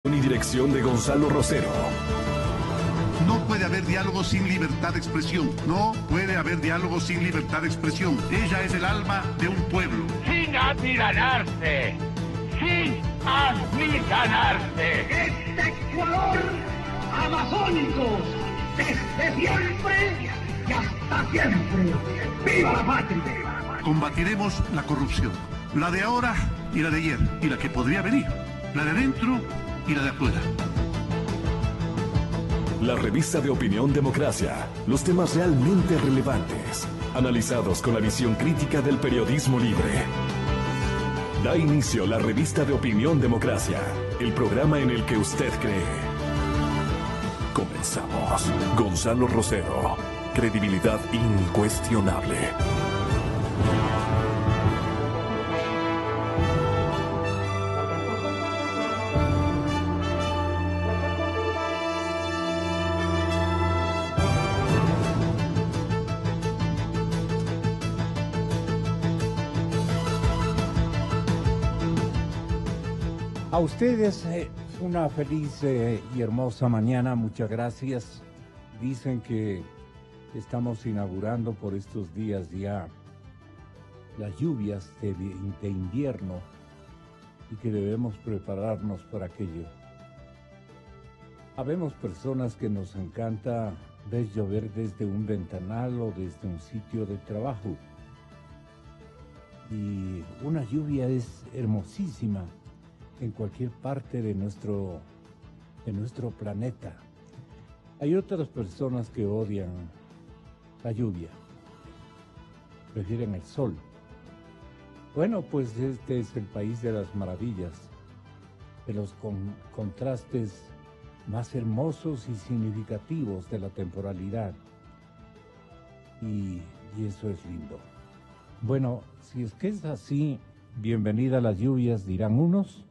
Y dirección de Gonzalo Rosero. No puede haber diálogo sin libertad de expresión. No puede haber diálogo sin libertad de expresión. Ella es el alma de un pueblo. Sin amilanarse. Sin amilanarse. Este Ecuador amazónico, desde siempre y hasta siempre. ¡Viva la patria! Combatiremos la corrupción. La de ahora y la de ayer. Y la que podría venir. La de dentro y la de afuera. La revista de Opinión Democracia. Los temas realmente relevantes. Analizados con la visión crítica del periodismo libre. Da inicio la revista de Opinión Democracia. El programa en el que usted cree. Comenzamos. Gonzalo Rosero. Credibilidad incuestionable. A ustedes una feliz y hermosa mañana, muchas gracias. Dicen que estamos inaugurando por estos días ya las lluvias de invierno y que debemos prepararnos para aquello. Habemos personas que nos encanta ver llover desde un ventanal o desde un sitio de trabajo. Y una lluvia es hermosísima en cualquier parte de nuestro planeta. Hay otras personas que odian la lluvia, prefieren el sol. Bueno, pues este es el país de las maravillas, de los contrastes más hermosos y significativos de la temporalidad. Y eso es lindo. Bueno, si es que es así, bienvenida a las lluvias, dirán unos.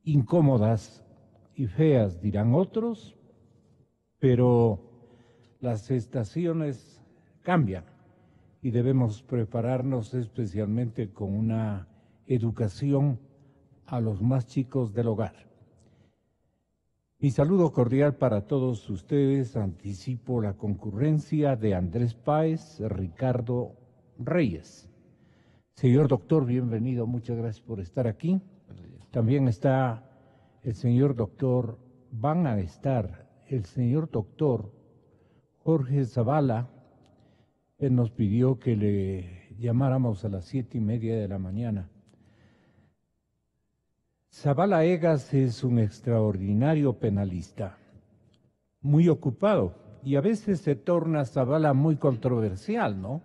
Incómodas y feas, dirán otros, pero las estaciones cambian y debemos prepararnos especialmente con una educación a los más chicos del hogar. Mi saludo cordial para todos ustedes. Anticipo la concurrencia de Andrés Páez, Ricardo Reyes. Señor doctor, bienvenido, muchas gracias por estar aquí. También está el señor doctor, van a estar el señor doctor Jorge Zavala. Él nos pidió que le llamáramos a las 7:30 de la mañana. Zavala Egas es un extraordinario penalista, muy ocupado, y a veces se torna Zavala muy controversial, ¿no?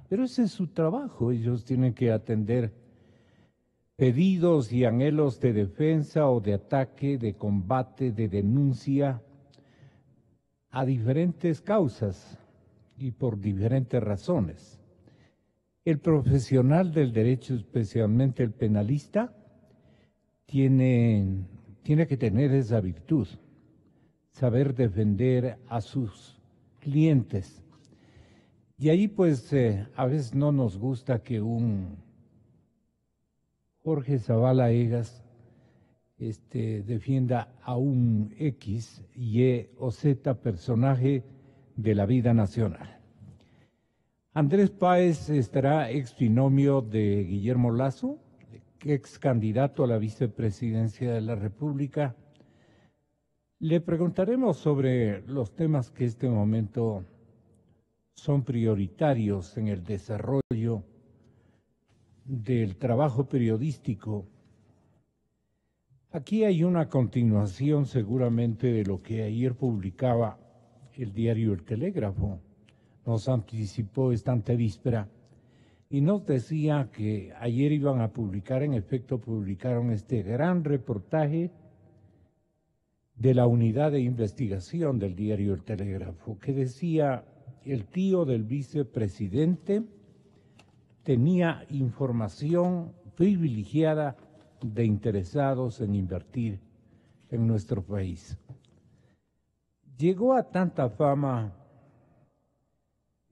Pero ese es su trabajo, ellos tienen que atender pedidos y anhelos de defensa o de ataque, de combate, de denuncia a diferentes causas y por diferentes razones. El profesional del derecho, especialmente el penalista, tiene que tener esa virtud, saber defender a sus clientes. Y ahí pues a veces no nos gusta que un Jorge Zavala Egas defienda a un X, Y o Z personaje de la vida nacional. Andrés Páez estará ex binomio de Guillermo Lasso, ex candidato a la vicepresidencia de la República. Le preguntaremos sobre los temas que en este momento son prioritarios en el desarrollo del trabajo periodístico. Aquí hay una continuación seguramente de lo que ayer publicaba el diario El Telégrafo. Nos anticipó esta antevíspera y nos decía que ayer iban a publicar, en efecto publicaron este gran reportaje de la unidad de investigación del diario El Telégrafo, que decía: el tío del vicepresidente tenía información privilegiada de interesados en invertir en nuestro país. Llegó a tanta fama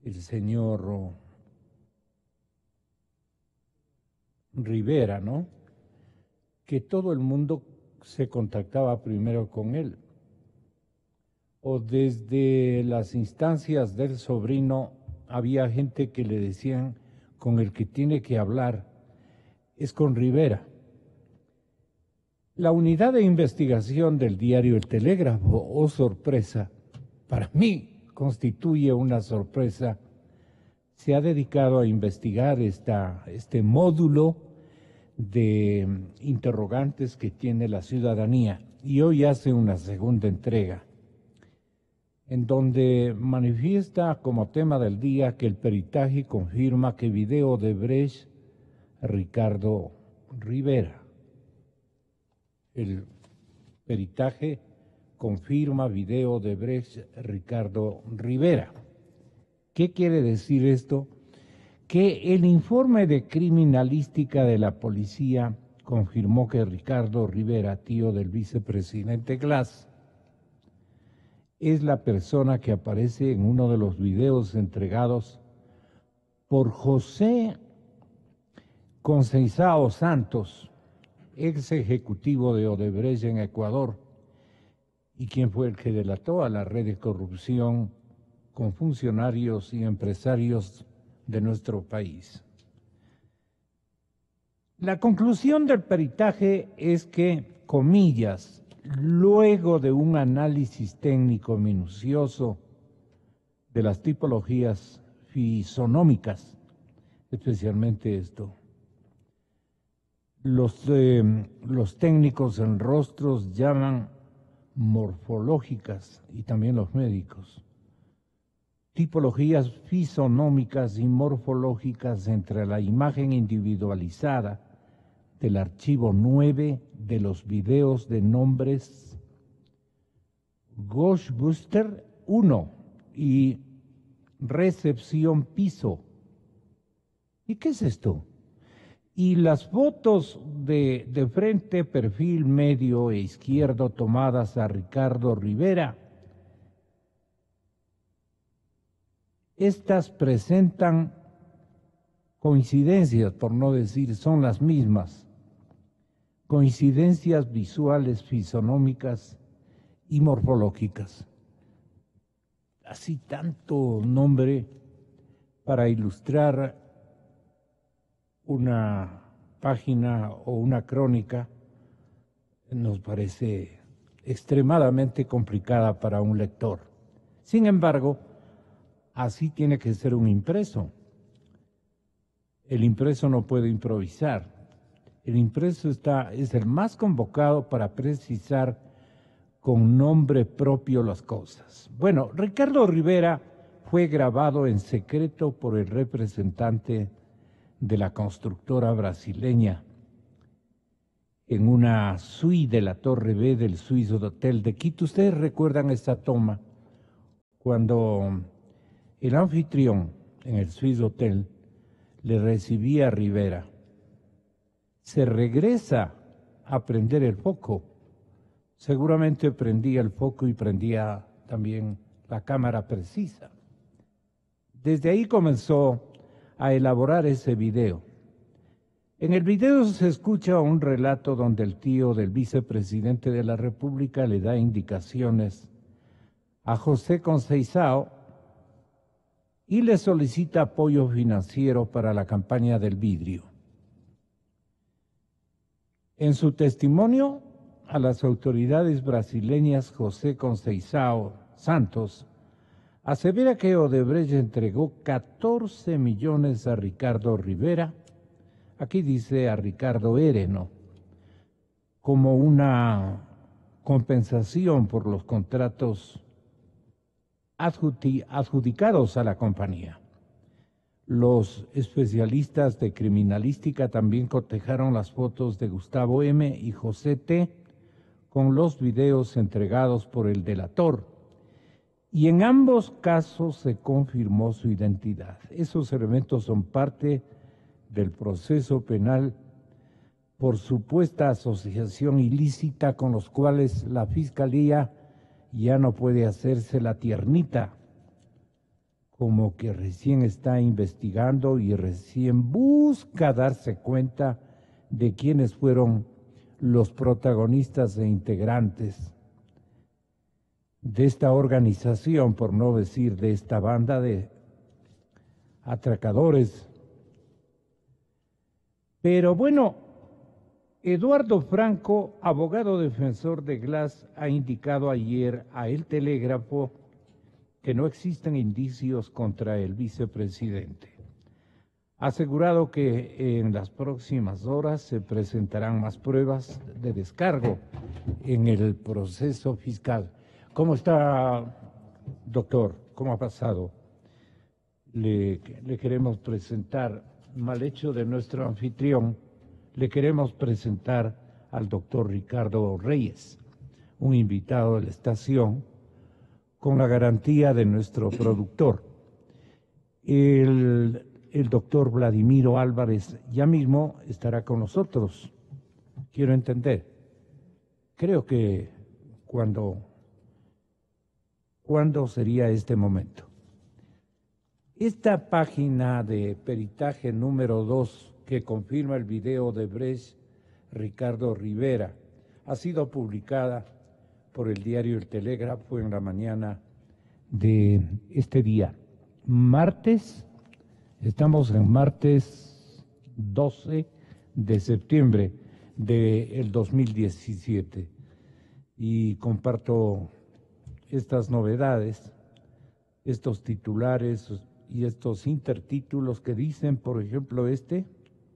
el señor Rivera, ¿no?, que todo el mundo se contactaba primero con él, o desde las instancias del sobrino había gente que le decían con el que tiene que hablar es con Rivera. La unidad de investigación del diario El Telégrafo, oh sorpresa, para mí constituye una sorpresa, se ha dedicado a investigar este módulo de interrogantes que tiene la ciudadanía y hoy hace una segunda entrega en donde manifiesta como tema del día que el peritaje confirma que video de Brecht Ricardo Rivera. El peritaje confirma video de Brecht Ricardo Rivera. ¿Qué quiere decir esto? Que el informe de criminalística de la policía confirmó que Ricardo Rivera, tío del vicepresidente Glass, es la persona que aparece en uno de los videos entregados por José Conceizao Santos, ex ejecutivo de Odebrecht en Ecuador, y quien fue el que delató a la red de corrupción con funcionarios y empresarios de nuestro país. La conclusión del peritaje es que, comillas, luego de un análisis técnico minucioso de las tipologías fisonómicas, especialmente esto, los técnicos en rostros llaman morfológicas y también los médicos, tipologías fisonómicas y morfológicas entre la imagen individualizada del archivo 9 de los videos de nombres Ghostbuster 1 y Recepción Piso. ¿Y qué es esto? Y las fotos de frente, perfil medio e izquierdo tomadas a Ricardo Rivera, estas presentan coincidencias, por no decir son las mismas, coincidencias visuales, fisonómicas y morfológicas. Así tanto nombre para ilustrar una página o una crónica nos parece extremadamente complicada para un lector. Sin embargo, así tiene que ser un impreso. El impreso no puede improvisar. El impreso es el más convocado para precisar con nombre propio las cosas. Bueno, Ricardo Rivera fue grabado en secreto por el representante de la constructora brasileña en una suite de la Torre B del Swiss Hotel de Quito. Ustedes recuerdan esta toma cuando el anfitrión en el Swiss Hotel le recibía a Rivera. Se regresa a prender el foco. Seguramente prendía el foco y prendía también la cámara precisa. Desde ahí comenzó a elaborar ese video. En el video se escucha un relato donde el tío del vicepresidente de la República le da indicaciones a José Conceizao y le solicita apoyo financiero para la campaña del vidrio. En su testimonio a las autoridades brasileñas, José Conceizao Santos asevera que Odebrecht entregó 14 millones a Ricardo Rivera, aquí dice a Ricardo Ereno, como una compensación por los contratos adjudicados a la compañía. Los especialistas de criminalística también cotejaron las fotos de Gustavo M. y José T. con los videos entregados por el delator, y en ambos casos se confirmó su identidad. Esos elementos son parte del proceso penal por supuesta asociación ilícita con los cuales la Fiscalía ya no puede hacerse la tiernita, como que recién está investigando y recién busca darse cuenta de quiénes fueron los protagonistas e integrantes de esta organización, por no decir de esta banda de atracadores. Pero bueno, Eduardo Franco, abogado defensor de Glass, ha indicado ayer a El Telégrafo que no existen indicios contra el vicepresidente. Ha asegurado que en las próximas horas se presentarán más pruebas de descargo en el proceso fiscal. ¿Cómo está, doctor? ¿Cómo ha pasado? Le queremos presentar, mal hecho de nuestro anfitrión, le queremos presentar al doctor Ricardo Reyes, un invitado de la estación, con la garantía de nuestro productor. El doctor Vladimiro Álvarez ya mismo estará con nosotros. Quiero entender. Creo que ¿cuándo sería este momento? Esta página de peritaje número 2 que confirma el video de Brecht Ricardo Rivera ha sido publicada por el diario El Telégrafo en la mañana de este día. Martes, estamos en martes 12 de septiembre del 2017 y comparto estas novedades, estos titulares y estos intertítulos que dicen, por ejemplo,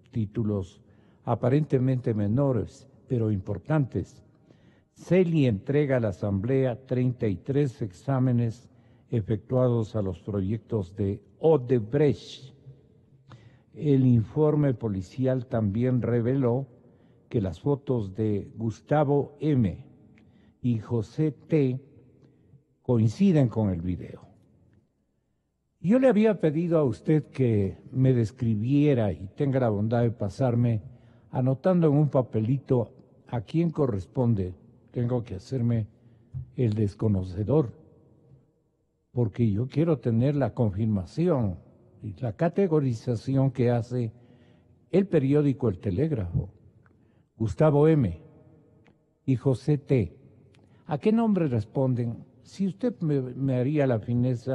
títulos aparentemente menores, pero importantes. CELI entrega a la Asamblea 33 exámenes efectuados a los proyectos de Odebrecht. El informe policial también reveló que las fotos de Gustavo M. y José T. coinciden con el video. Yo le había pedido a usted que me describiera y tenga la bondad de pasarme, anotando en un papelito a quién corresponde. Tengo que hacerme el desconocedor, porque yo quiero tener la confirmación y la categorización que hace el periódico El Telégrafo. Gustavo M. y José T. ¿A qué nombre responden? Si usted me haría la fineza,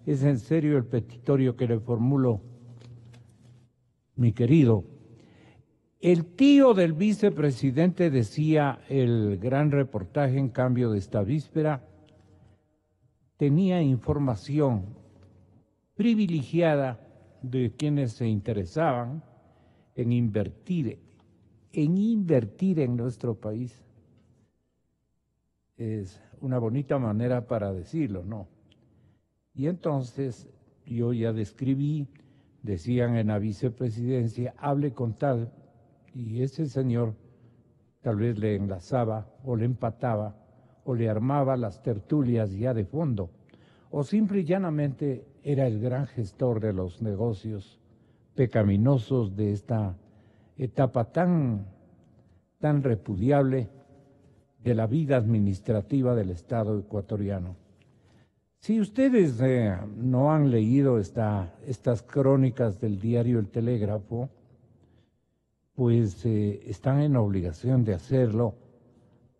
es en serio el petitorio que le formulo, mi querido. El tío del vicepresidente, decía el gran reportaje en cambio de esta víspera, tenía información privilegiada de quienes se interesaban en invertir en nuestro país. Es una bonita manera para decirlo, ¿no? Y entonces yo ya describí, decían en la vicepresidencia, hable con tal, y ese señor tal vez le enlazaba o le empataba o le armaba las tertulias ya de fondo, o simple y llanamente era el gran gestor de los negocios pecaminosos de esta etapa tan repudiable de la vida administrativa del Estado ecuatoriano. Si ustedes no han leído estas crónicas del diario El Telégrafo, pues están en obligación de hacerlo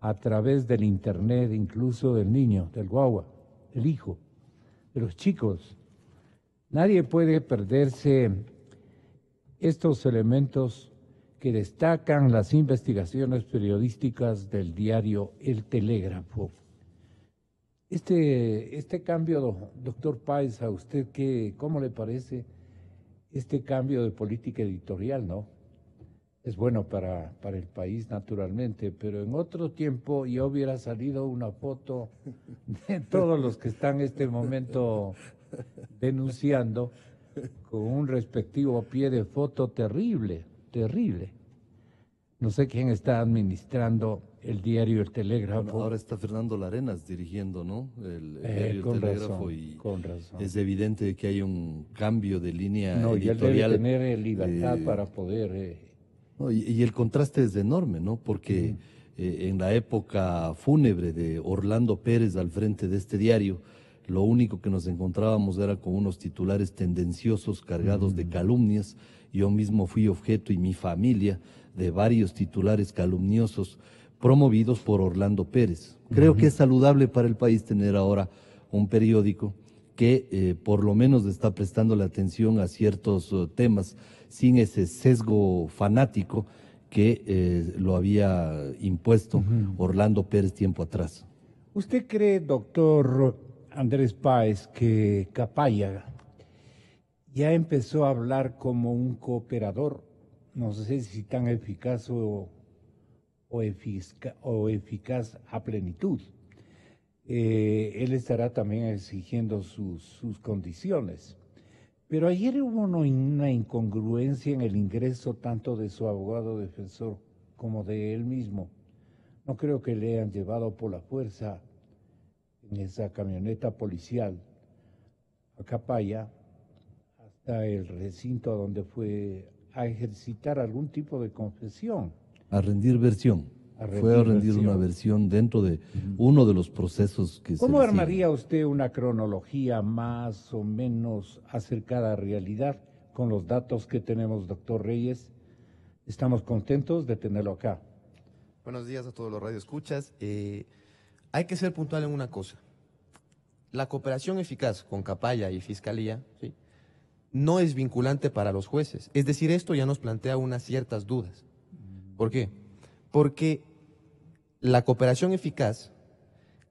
a través del internet, incluso del niño, del guagua, del hijo, de los chicos. Nadie puede perderse estos elementos que destacan las investigaciones periodísticas del diario El Telégrafo. Este cambio, doctor Páez, ¿a usted cómo le parece este cambio de política editorial, no? Es bueno para el país, naturalmente, pero en otro tiempo ya hubiera salido una foto de todos los que están en este momento denunciando con un respectivo pie de foto terrible, terrible. No sé quién está administrando el diario El Telégrafo. Bueno, ahora está Fernando Larenas dirigiendo, ¿no? El diario El Telégrafo, y con razón. Es evidente que hay un cambio de línea no, editorial. Y él debe tener libertad para poder... No, y el contraste es enorme, ¿no? Porque en la época fúnebre de Orlando Pérez al frente de este diario, lo único que nos encontrábamos era con unos titulares tendenciosos cargados de calumnias. Yo mismo fui objeto, y mi familia, de varios titulares calumniosos promovidos por Orlando Pérez. Creo que es saludable para el país tener ahora un periódico que por lo menos está prestando la atención a ciertos temas sin ese sesgo fanático que lo había impuesto Orlando Pérez tiempo atrás. ¿Usted cree, doctor Andrés Páez, que Capaya ya empezó a hablar como un cooperador? No sé si tan eficaz o eficaz a plenitud. Él estará también exigiendo sus condiciones. Pero ayer hubo una incongruencia en el ingreso tanto de su abogado defensor como de él mismo. No creo que le hayan llevado por la fuerza en esa camioneta policial a Capaya hasta el recinto donde fue a ejercitar algún tipo de confesión. A rendir versión. Fue a rendir una versión dentro de uno de los procesos que se ¿Cómo armaría usted una cronología más o menos acercada a realidad con los datos que tenemos, doctor Reyes? Estamos contentos de tenerlo acá. Buenos días a todos los radioescuchas. Hay que ser puntual en una cosa. La cooperación eficaz con Capaya y Fiscalía, ¿sí?, no es vinculante para los jueces. Es decir, esto ya nos plantea unas ciertas dudas. ¿Por qué? Porque la cooperación eficaz,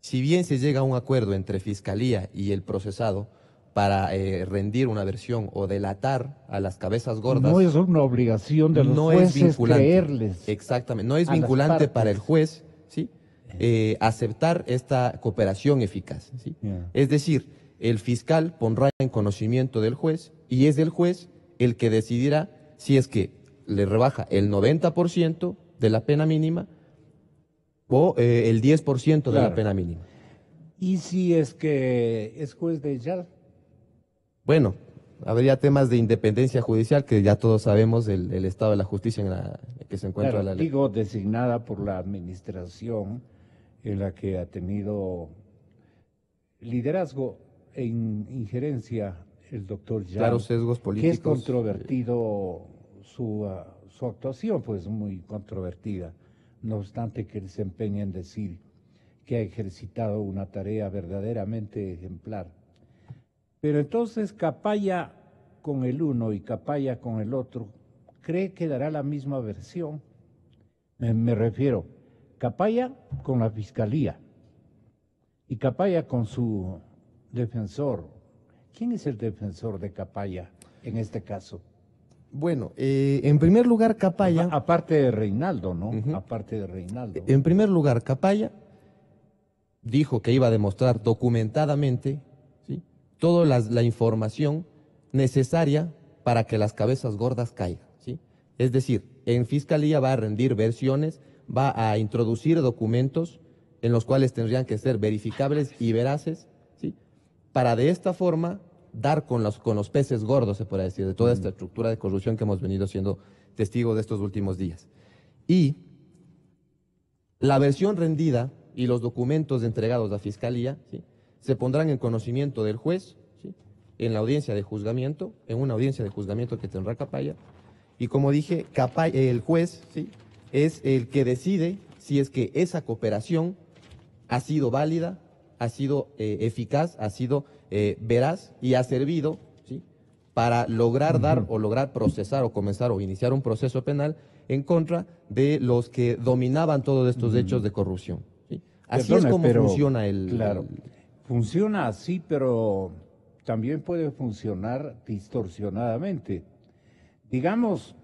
si bien se llega a un acuerdo entre Fiscalía y el procesado para rendir una versión o delatar a las cabezas gordas, no es una obligación de los jueces creerles. Exactamente, no es vinculante para el juez, ¿sí?, aceptar esta cooperación eficaz, ¿sí? Es decir, el fiscal pondrá en conocimiento del juez y es el juez el que decidirá si es que le rebaja el 90% de la pena mínima o el 10% de la pena mínima. ¿Y si es que es juez de ya? Bueno, habría temas de independencia judicial que ya todos sabemos el estado de la justicia en la que se encuentra la ley. Digo, designada por la administración en la que ha tenido liderazgo e injerencia el doctor Jan. Claro, sesgos políticos. Que es controvertido su actuación, pues muy controvertida. No obstante que él se empeña en decir que ha ejercitado una tarea verdaderamente ejemplar. Pero entonces Capaya con el uno y Capaya con el otro, ¿cree que dará la misma versión? Me refiero, Capaya con la Fiscalía y Capaya con su defensor. ¿Quién es el defensor de Capaya en este caso? Bueno, en primer lugar, Capaya... Aparte de Reinaldo, ¿no? Aparte de Reinaldo. En primer lugar, Capaya dijo que iba a demostrar documentadamente, ¿sí?, toda la información necesaria para que las cabezas gordas caigan, ¿sí? Es decir, en Fiscalía va a rendir versiones, va a introducir documentos en los cuales tendrían que ser verificables y veraces, ¿sí?, para de esta forma dar con los peces gordos, se puede decir, de toda esta estructura de corrupción que hemos venido siendo testigos de estos últimos días. Y la versión rendida y los documentos entregados a Fiscalía, ¿sí?, se pondrán en conocimiento del juez, ¿sí?, en la audiencia de juzgamiento, en una audiencia de juzgamiento que tendrá Capaya. Y como dije, el juez, ¿sí?, es el que decide si es que esa cooperación ha sido válida, ha sido eficaz, ha sido veraz y ha servido, ¿sí?, para lograr dar o lograr procesar o comenzar o iniciar un proceso penal en contra de los que dominaban todos estos hechos de corrupción, ¿sí? Así es como funciona el... Claro, funciona así, pero también puede funcionar distorsionadamente. Digamos,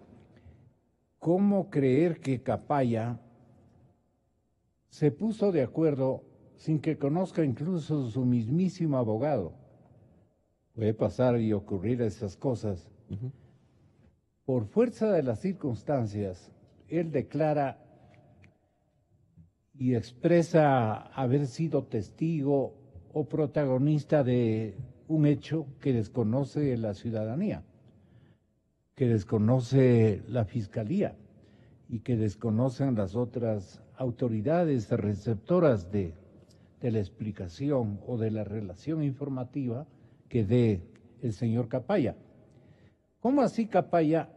¿cómo creer que Capaya se puso de acuerdo sin que conozca incluso su mismísimo abogado? Puede pasar y ocurrir esas cosas. Por fuerza de las circunstancias, él declara y expresa haber sido testigo o protagonista de un hecho que desconoce la ciudadanía, que desconoce la Fiscalía y que desconocen las otras autoridades receptoras de la explicación o de la relación informativa que dé el señor Capaya. ¿Cómo así Capaya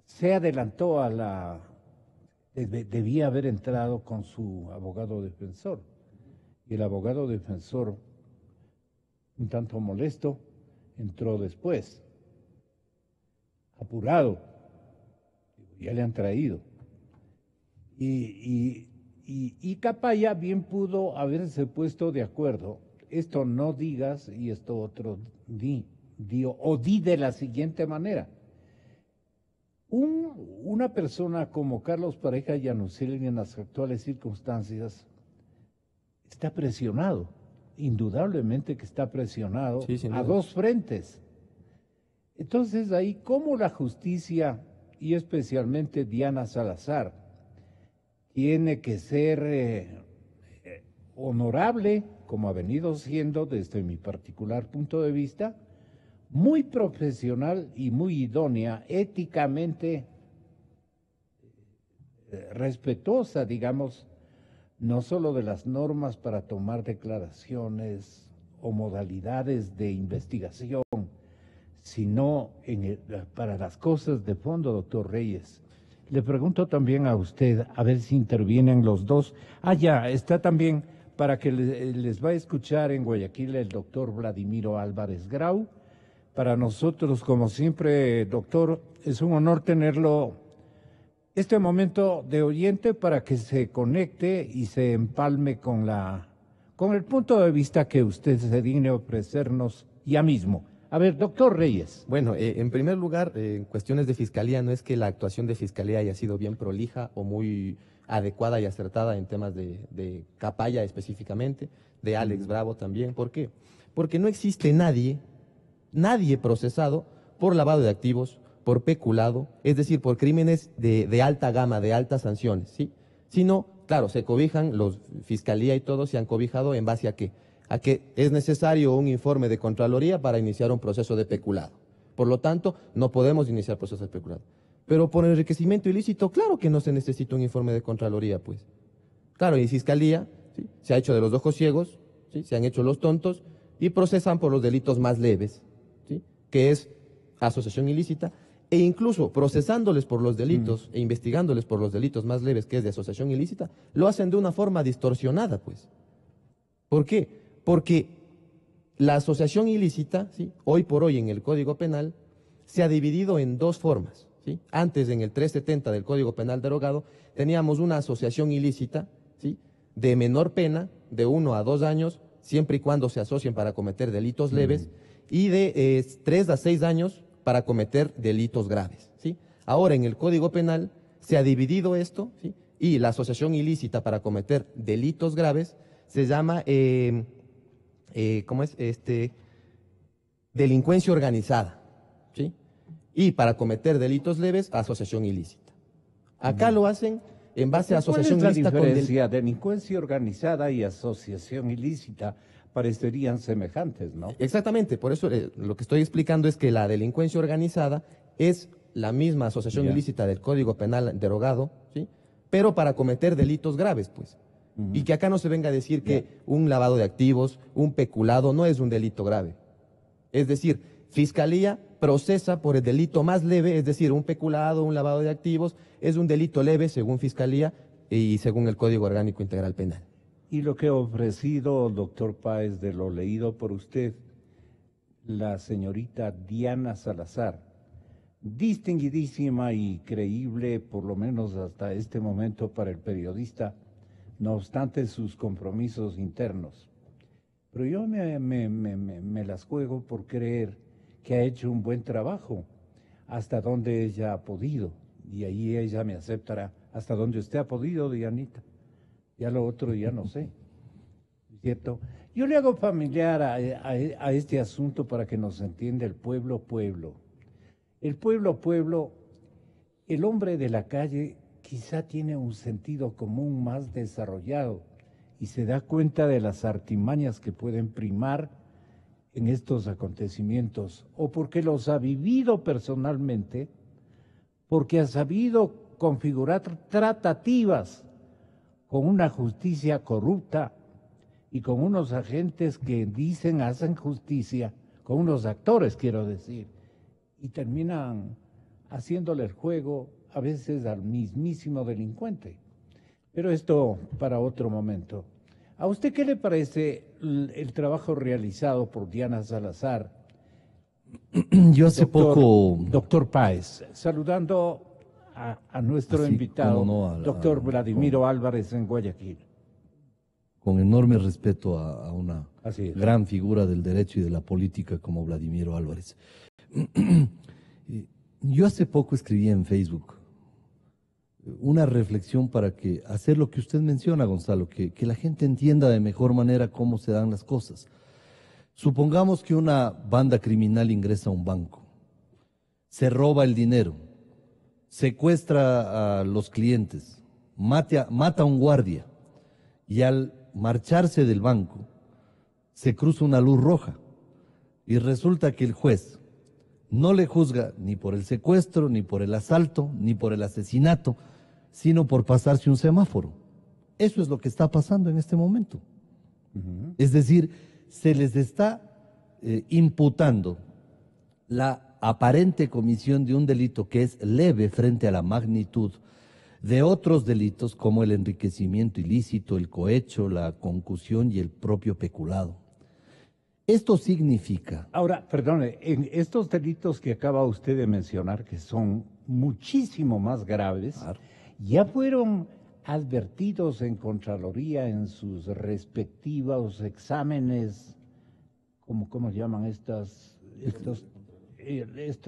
se adelantó a debía haber entrado con su abogado defensor. Y el abogado defensor, un tanto molesto, entró después, apurado. Ya le han traído. Y Capaya bien pudo haberse puesto de acuerdo. Esto no digas y esto otro di de la siguiente manera. Una persona como Carlos Pareja Llanucci en las actuales circunstancias está presionado, indudablemente que está presionado a dos frentes. Entonces ahí, ¿cómo la justicia y especialmente Diana Salazar tiene que ser honorable, como ha venido siendo desde mi particular punto de vista, muy profesional y muy idónea, éticamente respetuosa, digamos, no solo de las normas para tomar declaraciones o modalidades de investigación, sino para las cosas de fondo, doctor Reyes? Le pregunto también a usted, a ver si intervienen los dos. Ya, está también, para que les va a escuchar en Guayaquil el doctor Vladimiro Álvarez Grau. Para nosotros, como siempre, doctor, es un honor tenerlo este momento de oyente para que se conecte y se empalme con el punto de vista que usted se digne ofrecernos ya mismo. A ver, doctor Reyes. Bueno, en primer lugar, en cuestiones de fiscalía, no es que la actuación de fiscalía haya sido bien prolija o muy adecuada y acertada en temas de Capaya específicamente, de Alex Bravo también. ¿Por qué? Porque no existe nadie procesado por lavado de activos, por peculado, es decir, por crímenes de alta gama, de altas sanciones, ¿sí? Sino, claro, se cobijan, los fiscalía y todos se han cobijado en base a qué. A que es necesario un informe de Contraloría para iniciar un proceso de peculado. Por lo tanto, no podemos iniciar procesos de peculado. Pero por enriquecimiento ilícito, claro que no se necesita un informe de Contraloría, pues. Claro, y Fiscalía, ¿sí?, se ha hecho de los ojos ciegos, ¿sí?, se han hecho los tontos y procesan por los delitos más leves, ¿sí?, que es asociación ilícita, e incluso procesándoles por los delitos e investigándoles por los delitos más leves, que es de asociación ilícita, lo hacen de una forma distorsionada, pues. ¿Por qué? Porque la asociación ilícita, ¿sí?, hoy por hoy en el Código Penal, se ha dividido en dos formas, ¿sí? Antes, en el 370 del Código Penal derogado, teníamos una asociación ilícita, ¿sí?, de menor pena, de 1 a 2 años, siempre y cuando se asocien para cometer delitos leves, y de 3 a 6 años para cometer delitos graves, ¿sí? Ahora, en el Código Penal se ha dividido esto, ¿sí?, y la asociación ilícita para cometer delitos graves se llama, delincuencia organizada, ¿sí? Y para cometer delitos leves, asociación ilícita. Acá lo hacen en base a asociación ilícita. ¿Cuál es la diferencia? Delincuencia organizada y asociación ilícita parecerían semejantes, ¿no? Exactamente, por eso lo que estoy explicando es que la delincuencia organizada es la misma asociación ilícita del Código Penal derogado, ¿sí?, pero para cometer delitos graves, pues. Y que acá no se venga a decir que un lavado de activos, un peculado, no es un delito grave. Es decir, Fiscalía procesa por el delito más leve, es decir, un peculado, un lavado de activos, es un delito leve según Fiscalía y según el Código Orgánico Integral Penal. Y lo que ha ofrecido, doctor Páez, de lo leído por usted, la señorita Diana Salazar, distinguidísima y creíble, por lo menos hasta este momento para el periodista, no obstante sus compromisos internos. Pero yo me las juego por creer que ha hecho un buen trabajo hasta donde ella ha podido, y ahí ella me aceptará hasta donde usted ha podido, Dianita. Ya lo otro ya no sé, ¿cierto? Yo le hago familiar a este asunto para que nos entienda el pueblo. El pueblo, el hombre de la calle quizá tiene un sentido común más desarrollado y se da cuenta de las artimañas que pueden primar en estos acontecimientos, o porque los ha vivido personalmente, porque ha sabido configurar tratativas con una justicia corrupta y con unos agentes que dicen hacen justicia, con unos actores, quiero decir, y terminan haciéndole el juego a veces al mismísimo delincuente. Pero esto para otro momento. ¿A usted qué le parece el trabajo realizado por Diana Salazar? Yo hace poco... Doctor Páez, saludando a nuestro Así, invitado, cómo no, doctor Vladimiro Álvarez en Guayaquil. Con enorme respeto a una Así es. gran figura del derecho y de la política como Vladimiro Álvarez. Yo hace poco escribí en Facebook una reflexión para hacer lo que usted menciona, Gonzalo, que la gente entienda de mejor manera cómo se dan las cosas. Supongamos que una banda criminal ingresa a un banco, se roba el dinero, secuestra a los clientes, mata a un guardia y al marcharse del banco se cruza una luz roja y resulta que el juez no le juzga ni por el secuestro, ni por el asalto, ni por el asesinato, sino por pasarse un semáforo. Eso es lo que está pasando en este momento. Es decir, se les está imputando la aparente comisión de un delito que es leve frente a la magnitud de otros delitos como el enriquecimiento ilícito, el cohecho, la concusión y el propio peculado. Esto significa... Ahora, perdone, en estos delitos que acaba usted de mencionar, que son muchísimo más graves, Claro. ya fueron advertidos en Contraloría en sus respectivos exámenes, ¿cómo llaman estos?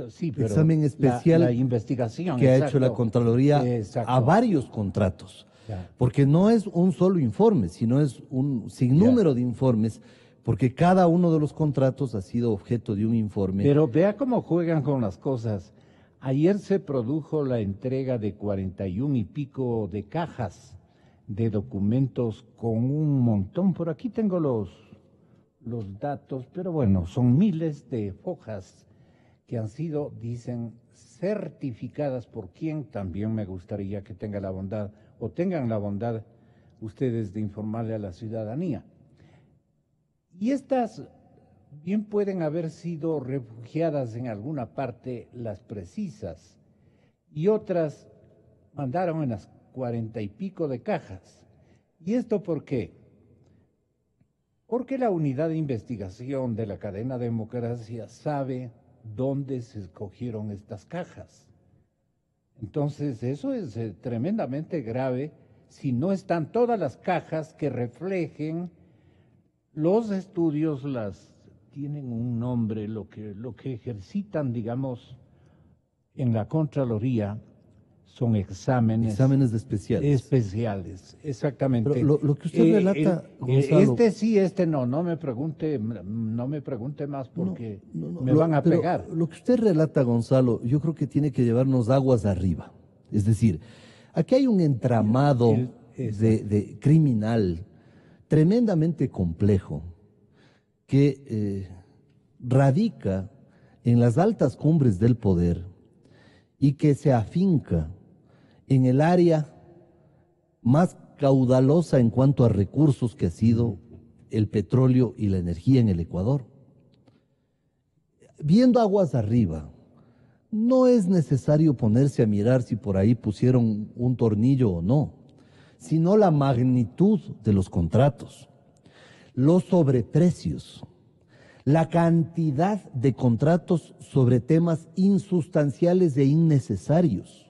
Sí, pero examen especial la investigación que ha exacto. hecho la Contraloría Exacto. a varios contratos. Ya. Porque no es un solo informe, sino es un sinnúmero de informes, porque cada uno de los contratos ha sido objeto de un informe. Pero vea cómo juegan con las cosas. Ayer se produjo la entrega de 41 y pico de cajas de documentos con un montón. Por aquí tengo los datos, pero bueno, son miles de hojas que han sido, dicen, certificadas por quien también me gustaría que tenga la bondad, o tengan la bondad ustedes de informarle a la ciudadanía. Y estas bien pueden haber sido refugiadas en alguna parte las precisas, y otras mandaron en las 40 y pico de cajas. ¿Y esto por qué? Porque la unidad de investigación de la cadena Democracia sabe dónde se escogieron estas cajas. Entonces, eso es tremendamente grave si no están todas las cajas que reflejen los estudios, tienen un nombre, lo que ejercitan, digamos, en la Contraloría son exámenes de especiales. Especiales, exactamente. Pero lo que usted relata, Gonzalo, no me pregunte más porque me van a pero pegar. Lo que usted relata, Gonzalo, yo creo que tiene que llevarnos aguas arriba. Es decir, aquí hay un entramado de criminal tremendamente complejo que radica en las altas cumbres del poder y que se afinca en el área más caudalosa en cuanto a recursos que ha sido el petróleo y la energía en el Ecuador. Viendo aguas arriba, no es necesario ponerse a mirar si por ahí pusieron un tornillo o no, sino la magnitud de los contratos, los sobreprecios, la cantidad de contratos sobre temas insustanciales e innecesarios,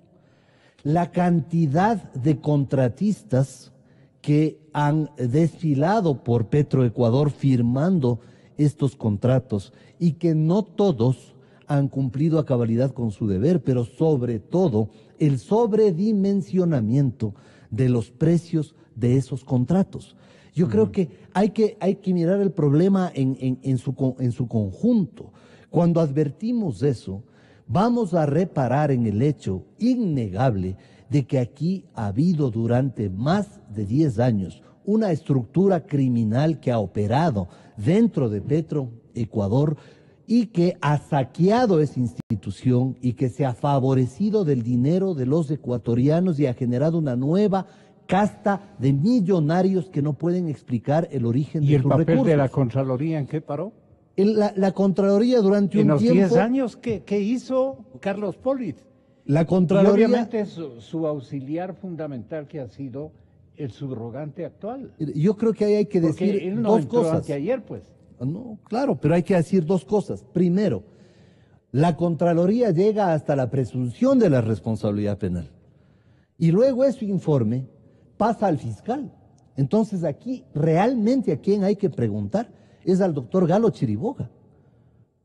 la cantidad de contratistas que han desfilado por Petroecuador firmando estos contratos y que no todos han cumplido a cabalidad con su deber, pero sobre todo el sobredimensionamiento de los precios de esos contratos. Yo creo que hay que mirar el problema en su conjunto. Cuando advertimos eso, vamos a reparar en el hecho innegable de que aquí ha habido durante más de 10 años una estructura criminal que ha operado dentro de Petroecuador y que ha saqueado esa institución y que se ha favorecido del dinero de los ecuatorianos y ha generado una nueva casta de millonarios que no pueden explicar el origen de sus recursos. ¿Y el papel de la Contraloría en qué paró? La Contraloría durante un tiempo... En los 10 años, ¿qué hizo Carlos Polit? La Y Contraloría... obviamente su auxiliar fundamental que ha sido el subrogante actual. Yo creo que ahí hay que Porque decir él no dos entró cosas. anteayer, pues. No, claro, pero hay que decir dos cosas. Primero, la Contraloría llega hasta la presunción de la responsabilidad penal. Y luego ese informe pasa al fiscal. Entonces aquí, realmente a quien hay que preguntar es al doctor Galo Chiriboga.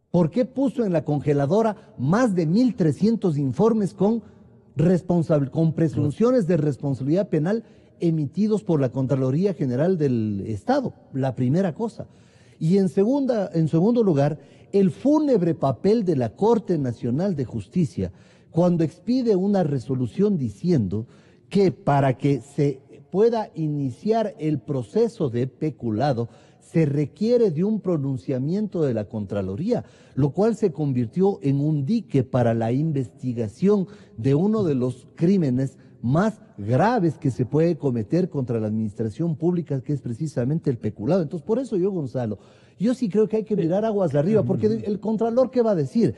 ¿Por qué puso en la congeladora más de 1.300 informes con presunciones de responsabilidad penal emitidos por la Contraloría General del Estado? La primera cosa. Y en segundo lugar, el fúnebre papel de la Corte Nacional de Justicia cuando expide una resolución diciendo que para que se pueda iniciar el proceso de peculado se requiere de un pronunciamiento de la Contraloría, lo cual se convirtió en un dique para la investigación de uno de los crímenes más graves que se puede cometer contra la administración pública, que es precisamente el peculado. Entonces, por eso yo, Gonzalo, yo sí creo que hay que mirar aguas de arriba, porque el Contralor, ¿qué va a decir?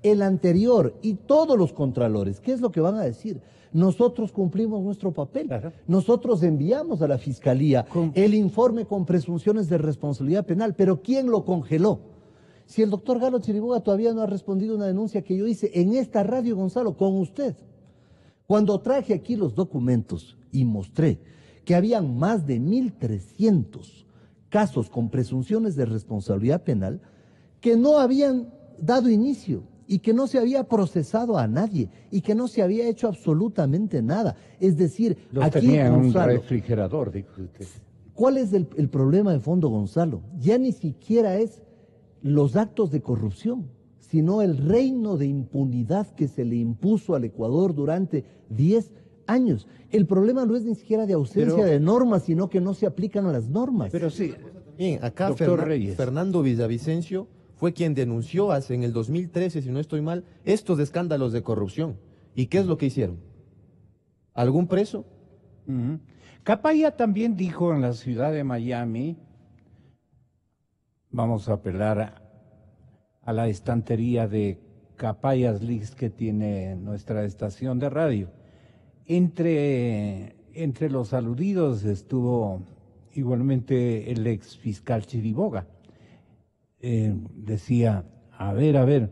El anterior y todos los Contralores, ¿qué es lo que van a decir? Nosotros cumplimos nuestro papel. Claro. Nosotros enviamos a la Fiscalía el informe con presunciones de responsabilidad penal, pero ¿quién lo congeló? Si el doctor Galo Chiriboga todavía no ha respondido una denuncia que yo hice en esta radio, Gonzalo, con usted. Cuando traje aquí los documentos y mostré que habían más de 1.300 casos con presunciones de responsabilidad penal que no habían dado inicio y que no se había procesado a nadie y que no se había hecho absolutamente nada. Es decir, los aquí, tenía en Gonzalo, un refrigerador, dijo usted. ¿Cuál es el problema de fondo, Gonzalo? Ya ni siquiera es los actos de corrupción, sino el reino de impunidad que se le impuso al Ecuador durante 10 años. El problema no es ni siquiera de ausencia de normas, sino que no se aplican a las normas. Pero sí, bien, acá doctor Reyes. Fernando Villavicencio fue quien denunció en el 2013, si no estoy mal, estos escándalos de corrupción. ¿Y qué es lo que hicieron? ¿Algún preso? Capaya también dijo en la ciudad de Miami, vamos a apelar a la estantería de Capayas Leaks que tiene nuestra estación de radio. Entre los aludidos estuvo igualmente el ex fiscal Chiriboga. Decía, a ver,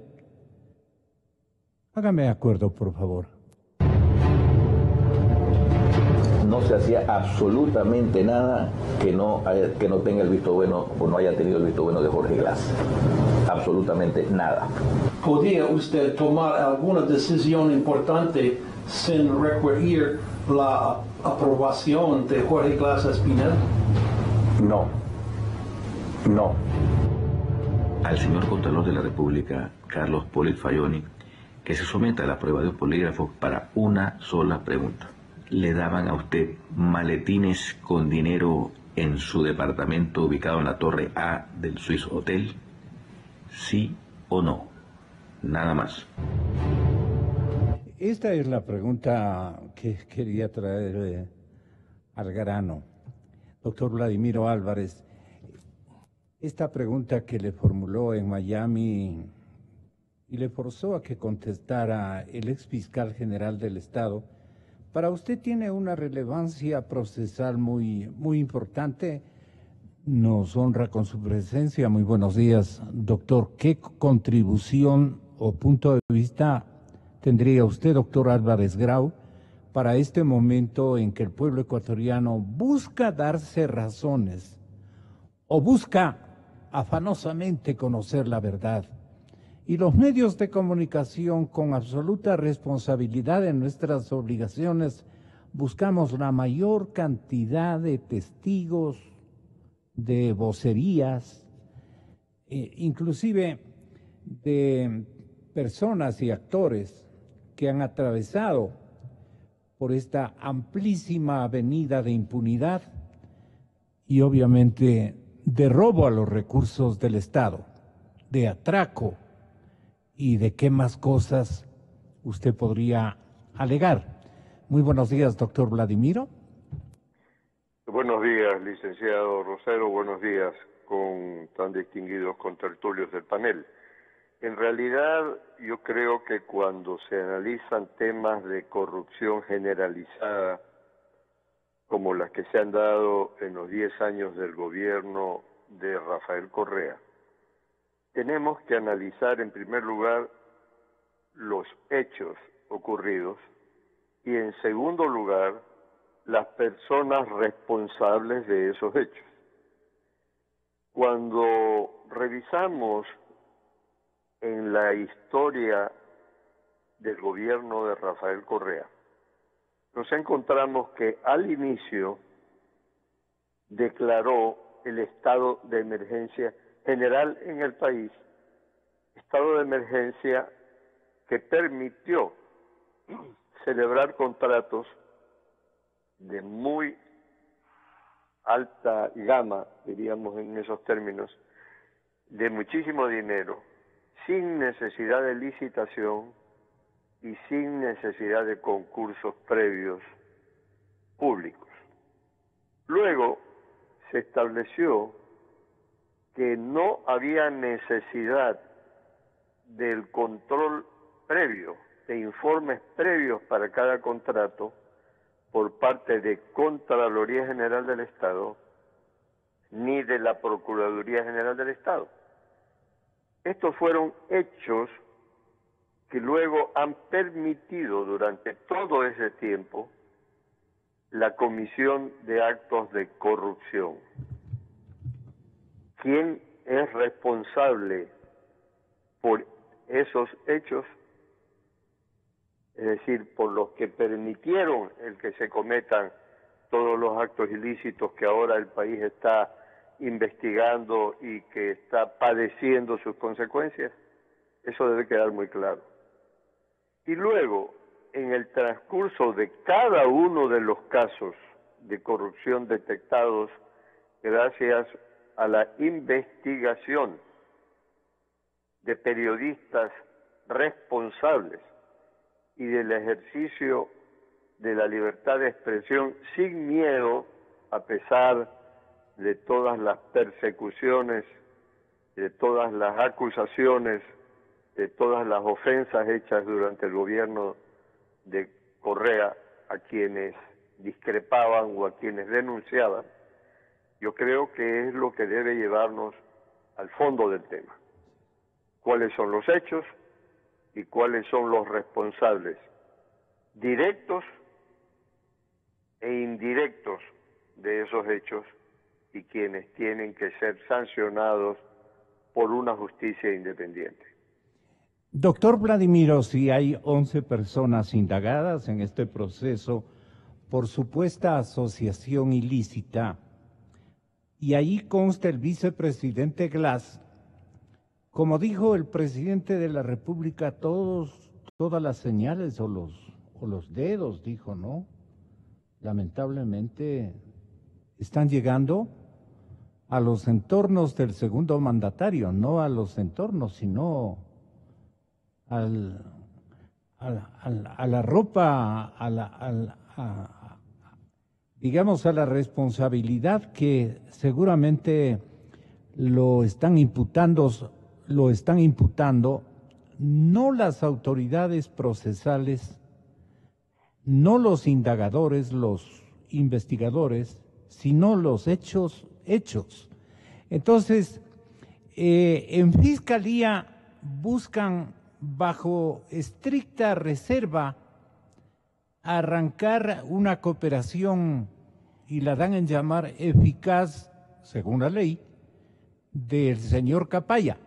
hágame de acuerdo, por favor. No se hacía absolutamente nada que no tenga el visto bueno o no haya tenido el visto bueno de Jorge Glass. Absolutamente nada. ¿Podía usted tomar alguna decisión importante sin requerir la aprobación de Jorge Glass Espinel? No. Al señor Contralor de la República, Carlos Polit Fayoni, que se someta a la prueba de un polígrafo para una sola pregunta. ¿Le daban a usted maletines con dinero en su departamento ubicado en la Torre A del Swiss Hotel? ¿Sí o no? Nada más. Esta es la pregunta que quería traer al grano. Doctor Vladimiro Álvarez, esta pregunta que le formuló en Miami y le forzó a que contestara el ex fiscal general del Estado, para usted tiene una relevancia procesal muy importante. Nos honra con su presencia. Muy buenos días, doctor. ¿Qué contribución o punto de vista tendría usted, doctor Álvarez Grau, para este momento en que el pueblo ecuatoriano busca darse razones o busca afanosamente conocer la verdad? Y los medios de comunicación, con absoluta responsabilidad en nuestras obligaciones, buscamos la mayor cantidad de testigos, de vocerías, inclusive de personas y actores que han atravesado por esta amplísima avenida de impunidad y obviamente de robo a los recursos del Estado, de atraco y de qué más cosas usted podría alegar. Muy buenos días, doctor Vladimiro. Buenos días, licenciado Rosero, buenos días con tan distinguidos contertulios del panel. En realidad, yo creo que cuando se analizan temas de corrupción generalizada, como las que se han dado en los 10 años del gobierno de Rafael Correa, tenemos que analizar en primer lugar los hechos ocurridos y en segundo lugar las personas responsables de esos hechos. Cuando revisamos en la historia del gobierno de Rafael Correa, nos encontramos que al inicio declaró el estado de emergencia general en el país, estado de emergencia que permitió celebrar contratos de muy alta gama, diríamos en esos términos, de muchísimo dinero, sin necesidad de licitación y sin necesidad de concursos previos públicos. Luego se estableció que no había necesidad del control previo, de informes previos para cada contrato por parte de Contraloría General del Estado ni de la Procuraduría General del Estado. Estos fueron hechos que luego han permitido durante todo ese tiempo la comisión de actos de corrupción. ¿Quién es responsable por esos hechos? Es decir, por los que permitieron el que se cometan todos los actos ilícitos que ahora el país está investigando y que está padeciendo sus consecuencias. Eso debe quedar muy claro. Y luego, en el transcurso de cada uno de los casos de corrupción detectados, gracias a la investigación de periodistas responsables y del ejercicio de la libertad de expresión sin miedo, a pesar de todas las persecuciones, de todas las acusaciones, de todas las ofensas hechas durante el gobierno de Correa a quienes discrepaban o a quienes denunciaban, yo creo que es lo que debe llevarnos al fondo del tema. ¿Cuáles son los hechos y cuáles son los responsables directos e indirectos de esos hechos y quienes tienen que ser sancionados por una justicia independiente? Doctor Vladimiro, si hay 11 personas indagadas en este proceso por supuesta asociación ilícita, y ahí consta el vicepresidente Glass, como dijo el presidente de la República, todas las señales o los dedos, dijo, ¿no? Lamentablemente están llegando a los entornos del segundo mandatario, no a los entornos, sino a la ropa, digamos, a la responsabilidad que seguramente lo están imputando no las autoridades procesales, no los indagadores, los investigadores, sino los hechos. Entonces, en Fiscalía buscan bajo estricta reserva arrancar una cooperación y la dan en llamar eficaz, según la ley, del señor Capaya.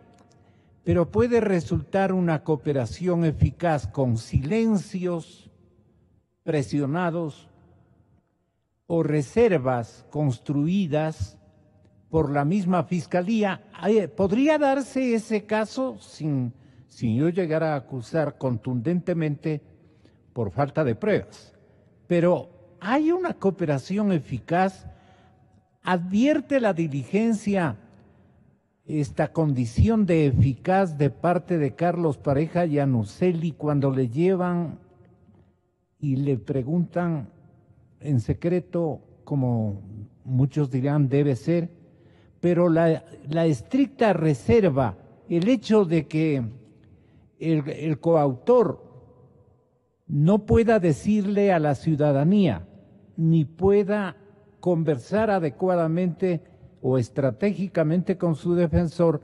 Pero puede resultar una cooperación eficaz con silencios presionados o reservas construidas por la misma Fiscalía. Podría darse ese caso sin yo llegar a acusar contundentemente por falta de pruebas. Pero hay una cooperación eficaz. Advierte la diligencia esta condición de eficaz de parte de Carlos Pareja Llanuselli cuando le llevan y le preguntan en secreto, como muchos dirán debe ser, pero la estricta reserva, el hecho de que el coautor no pueda decirle a la ciudadanía, ni pueda conversar adecuadamente o estratégicamente con su defensor,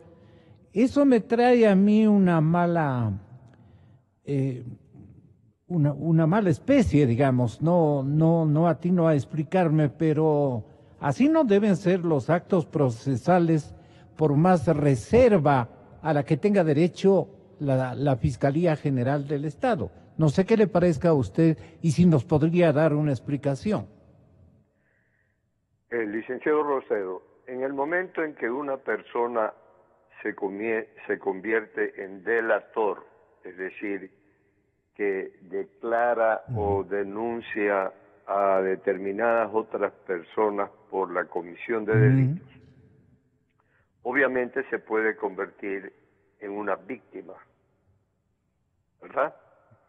eso me trae a mí una mala especie, digamos. No atino a explicarme, pero así no deben ser los actos procesales, por más reserva a la que tenga derecho la Fiscalía General del Estado. No sé qué le parezca a usted y si nos podría dar una explicación. Licenciado Rocedo, en el momento en que una persona se convierte en delator, es decir, que declara o denuncia a determinadas otras personas por la comisión de delitos, obviamente se puede convertir en una víctima, ¿verdad?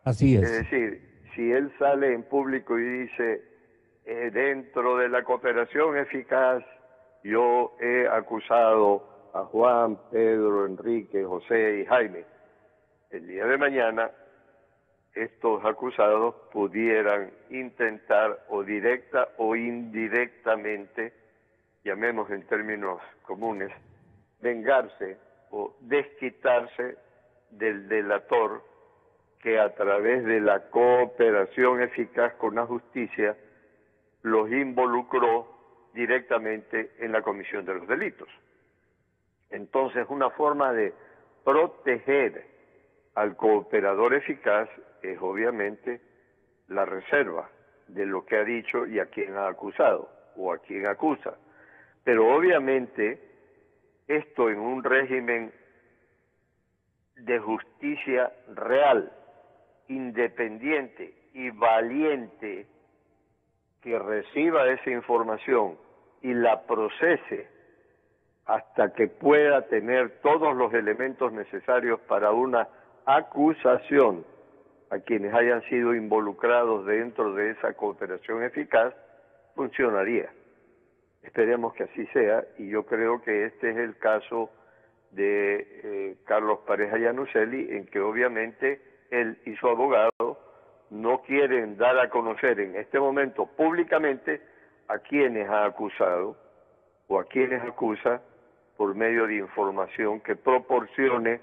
Así es. Es decir, si él sale en público y dice, dentro de la cooperación eficaz, yo he acusado a Juan, Pedro, Enrique, José y Jaime, el día de mañana estos acusados pudieran intentar o directa o indirectamente, llamemos en términos comunes, vengarse o desquitarse del delator que a través de la cooperación eficaz con la justicia los involucró directamente en la comisión de los delitos. Entonces, una forma de proteger al cooperador eficaz es obviamente la reserva de lo que ha dicho y a quien ha acusado o a quien acusa. Pero obviamente esto en un régimen de justicia real, independiente y valiente, que reciba esa información y la procese hasta que pueda tener todos los elementos necesarios para una acusación a quienes hayan sido involucrados dentro de esa cooperación eficaz, funcionaría. Esperemos que así sea, y yo creo que este es el caso de Carlos Pareja Yanuseli, en que obviamente él y su abogado no quieren dar a conocer en este momento públicamente a quienes ha acusado o a quienes acusa por medio de información que proporcione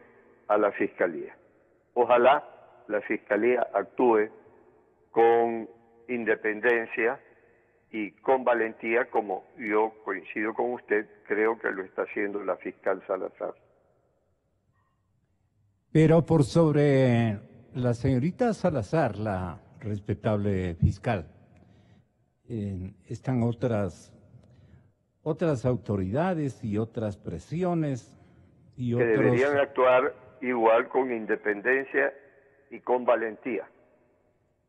a la Fiscalía. Ojalá la Fiscalía actúe con independencia y con valentía, como yo coincido con usted, creo que lo está haciendo la fiscal Salazar. Pero por sobre la señorita Salazar, la respetable fiscal, están otras autoridades y otras presiones y que deberían actuar igual con independencia y con valentía,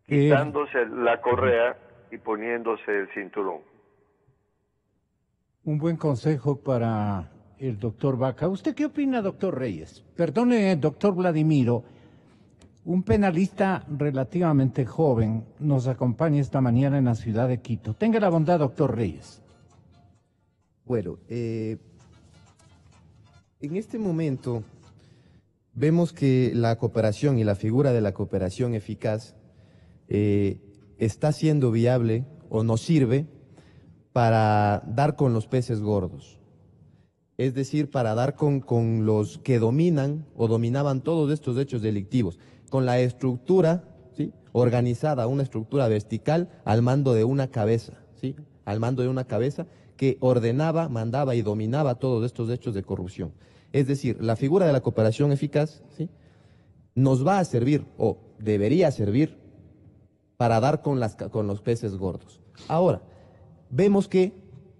quitándose la correa y poniéndose el cinturón. Un buen consejo para el doctor Vaca. ¿Usted qué opina, doctor Reyes? Perdone, doctor Vladimiro, un penalista relativamente joven nos acompaña esta mañana en la ciudad de Quito. Tenga la bondad, doctor Reyes. Bueno, en este momento vemos que la cooperación y la figura de la cooperación eficaz está siendo viable o nos sirve para dar con los peces gordos. Es decir, para dar con los que dominan o dominaban todos estos hechos delictivos, con la estructura, ¿sí?, organizada, una estructura vertical al mando de una cabeza, ¿sí?, al mando de una cabeza que ordenaba, mandaba y dominaba todos estos hechos de corrupción. Es decir, la figura de la cooperación eficaz, ¿sí?, nos va a servir o debería servir para dar con los peces gordos. Ahora, vemos que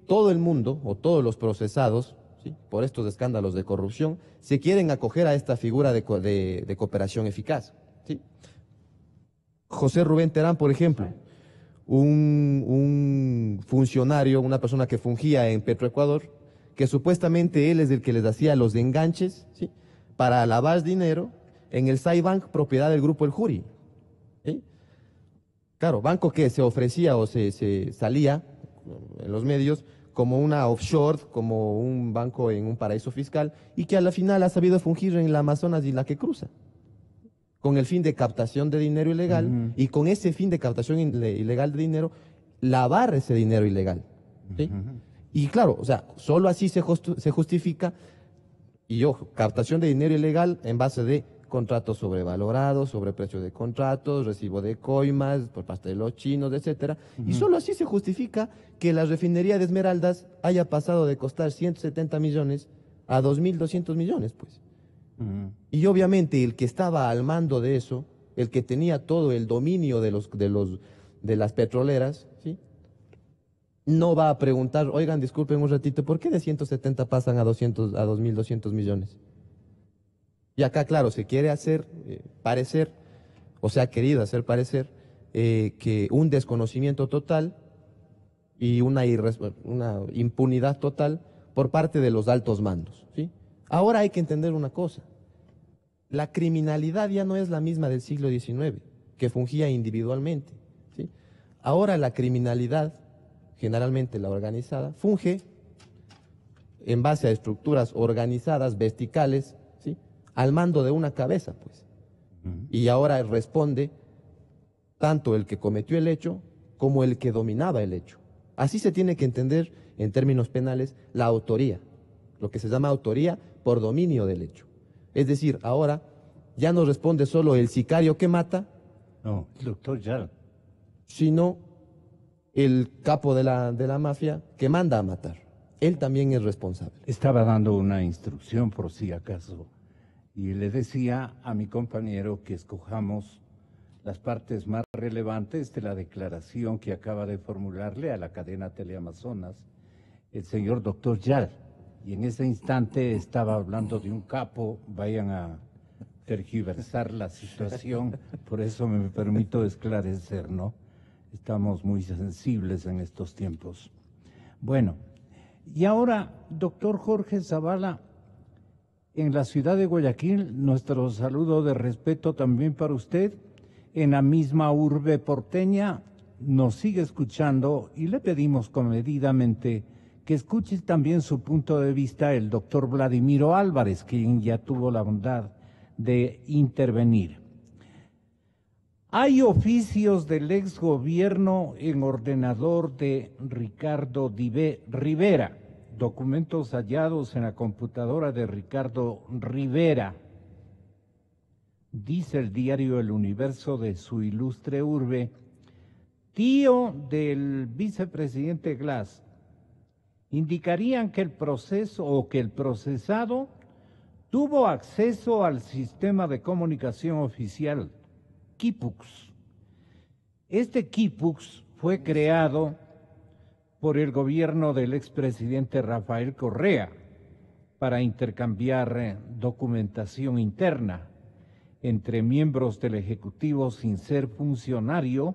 todo el mundo o todos los procesados, ¿sí?, por estos escándalos de corrupción, se quieren acoger a esta figura de cooperación eficaz, ¿sí? José Rubén Terán, por ejemplo, un funcionario, una persona que fungía en Petroecuador, que supuestamente él es el que les hacía los enganches, ¿sí?, para lavar dinero en el Saibank, propiedad del grupo El Juri, ¿sí? Claro, banco que se ofrecía o se salía en los medios como una offshore, como un banco en un paraíso fiscal, y que a la final ha sabido fungir en la Amazonas y la que cruza. con el fin de captación de dinero ilegal, y con ese fin de captación ilegal de dinero, lavar ese dinero ilegal. ¿Sí? Y claro, o sea, solo así se justifica, y ojo, captación de dinero ilegal en base de contratos sobrevalorados, sobreprecio de contratos, recibo de coimas por parte de los chinos, etcétera. Y solo así se justifica que la refinería de Esmeraldas haya pasado de costar 170 millones a 2.200 millones, pues. Y obviamente el que estaba al mando de eso, el que tenía todo el dominio de las petroleras, ¿sí?, no va a preguntar, oigan, disculpen un ratito, ¿por qué de 170 pasan a 2.200 millones? Y acá, claro, se quiere hacer parecer, o se ha querido hacer parecer, que un desconocimiento total y una impunidad total por parte de los altos mandos, ¿sí? Ahora hay que entender una cosa. La criminalidad ya no es la misma del siglo XIX, que fungía individualmente, ¿sí? Ahora la criminalidad, generalmente la organizada, funge en base a estructuras organizadas, verticales, ¿sí?, al mando de una cabeza, pues. Y ahora responde tanto el que cometió el hecho como el que dominaba el hecho. Así se tiene que entender, en términos penales, la autoría, lo que se llama autoría por dominio del hecho. Es decir, ahora ya no responde solo el sicario que mata, no, el doctor Yal, sino el capo de la mafia que manda a matar. Él también es responsable. Estaba dando una instrucción por si acaso y le decía a mi compañero que escojamos las partes más relevantes de la declaración que acaba de formularle a la cadena Teleamazonas el señor doctor Yal. Y en ese instante estaba hablando de un capo, vayan a tergiversar la situación, por eso me permito esclarecer, ¿no? Estamos muy sensibles en estos tiempos. Bueno, y ahora, doctor Jorge Zavala, en la ciudad de Guayaquil, nuestro saludo de respeto también para usted, en la misma urbe porteña, nos sigue escuchando y le pedimos comedidamente que escuche también su punto de vista el doctor Vladimiro Álvarez, quien ya tuvo la bondad de intervenir. Hay oficios del exgobierno en ordenador de Ricardo Rivera, documentos hallados en la computadora de Ricardo Rivera. Dice el diario El Universo de su ilustre urbe, tío del vicepresidente Glass, indicarían que el proceso o que el procesado tuvo acceso al sistema de comunicación oficial Kipux. Este Kipux fue creado por el gobierno del expresidente Rafael Correa para intercambiar documentación interna entre miembros del Ejecutivo sin ser funcionario,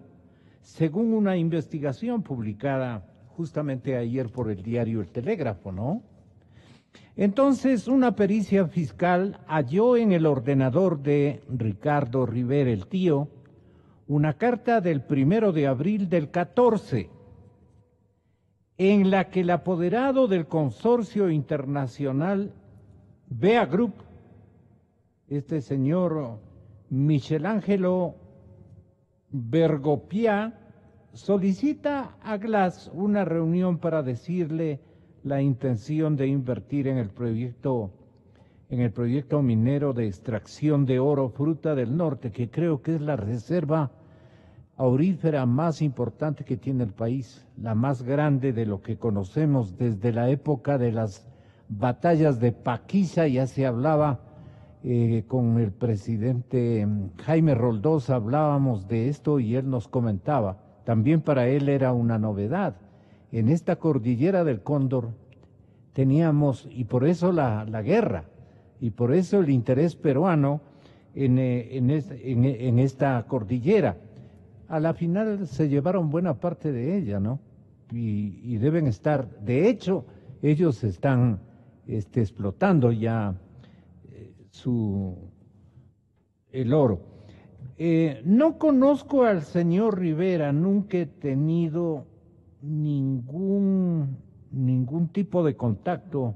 según una investigación publicada justamente ayer por el diario El Telégrafo, ¿no? Entonces, una pericia fiscal halló en el ordenador de Ricardo Rivera, el tío, una carta del 1 de abril del 14, en la que el apoderado del consorcio internacional Bea Group, este señor Michelangelo Bergopiá, solicita a Glass una reunión para decirle la intención de invertir en el proyecto minero de extracción de oro fruta del norte, que creo que es la reserva aurífera más importante que tiene el país, la más grande de lo que conocemos desde la época de las batallas de Paquiza. Ya se hablaba con el presidente Jaime Roldós, hablábamos de esto y él nos comentaba. También para él era una novedad. En esta cordillera del Cóndor teníamos, y por eso la guerra, y por eso el interés peruano en esta cordillera. A la final se llevaron buena parte de ella, ¿no? Y deben estar, de hecho, ellos están explotando ya el oro. No conozco al señor Rivera, nunca he tenido ningún tipo de contacto.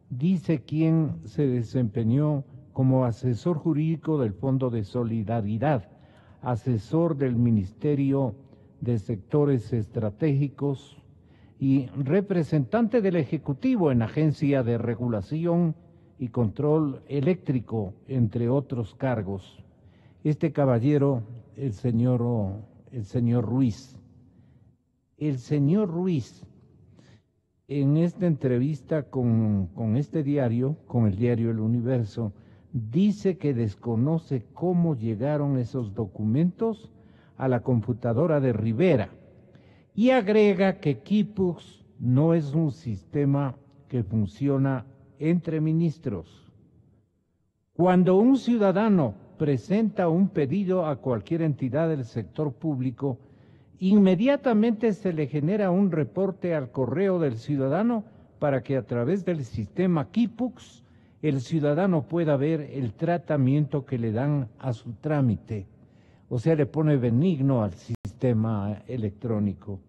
Dice quien se desempeñó como asesor jurídico del Fondo de Solidaridad, asesor del Ministerio de Sectores Estratégicos y representante del Ejecutivo en Agencia de Regulación y Control Eléctrico, entre otros cargos. Este caballero, el señor Ruiz. El señor Ruiz, en esta entrevista con este diario, con el diario El Universo, dice que desconoce cómo llegaron esos documentos a la computadora de Rivera y agrega que Kipux no es un sistema que funciona entre ministros. Cuando un ciudadano presenta un pedido a cualquier entidad del sector público, inmediatamente se le genera un reporte al correo del ciudadano para que a través del sistema Kipux el ciudadano pueda ver el tratamiento que le dan a su trámite. O sea, le pone benigno al sistema electrónico.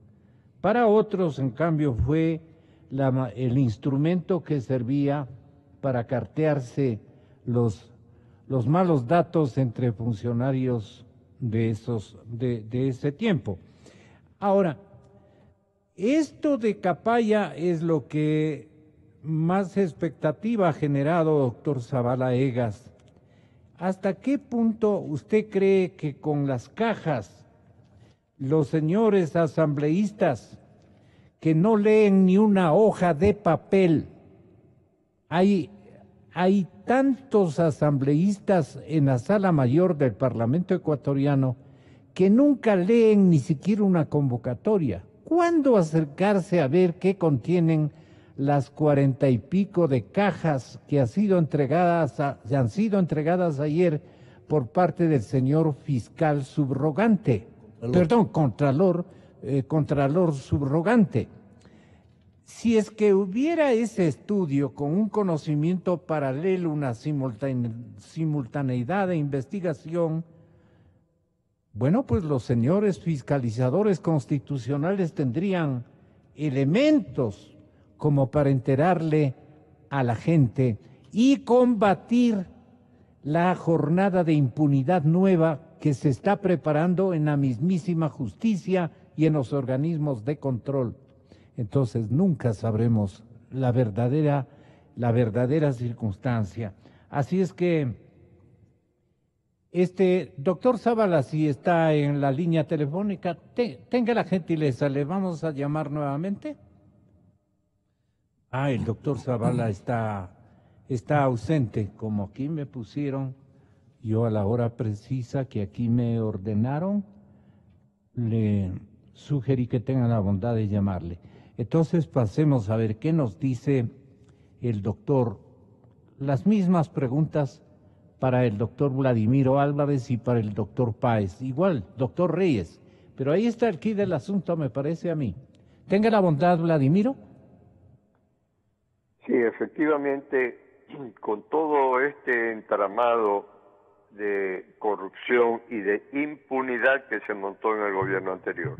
Para otros, en cambio, fue el instrumento que servía para cartearse los malos datos entre funcionarios de ese tiempo. Ahora, esto de Capaya es lo que más expectativa ha generado, doctor Zavala Egas. ¿Hasta qué punto usted cree que con las cajas, los señores asambleístas que no leen ni una hoja de papel, hay tantos asambleístas en la sala mayor del Parlamento ecuatoriano que nunca leen ni siquiera una convocatoria? ¿Cuándo acercarse a ver qué contienen las 40 y pico de cajas que han sido entregadas ayer por parte del señor fiscal subrogante? Contralor subrogante. Si es que hubiera ese estudio con un conocimiento paralelo, una simultaneidad de investigación, bueno, pues los señores fiscalizadores constitucionales tendrían elementos como para enterarle a la gente y combatir la jornada de impunidad nueva que se está preparando en la mismísima justicia y en los organismos de control. Entonces nunca sabremos la verdadera circunstancia. Así es que, doctor Zavala, si está en la línea telefónica, tenga la gentileza, le vamos a llamar nuevamente. El doctor Zavala está ausente, como aquí me pusieron, yo a la hora precisa que aquí me ordenaron, le sugerí que tengan la bondad de llamarle. Entonces pasemos a ver qué nos dice el doctor. Las mismas preguntas para el doctor Vladimiro Álvarez y para el doctor Páez. Igual, doctor Reyes. Pero ahí está el quid del asunto, me parece a mí. Tenga la bondad, Vladimiro. Sí, efectivamente, con todo este entramado de corrupción y de impunidad que se montó en el gobierno anterior,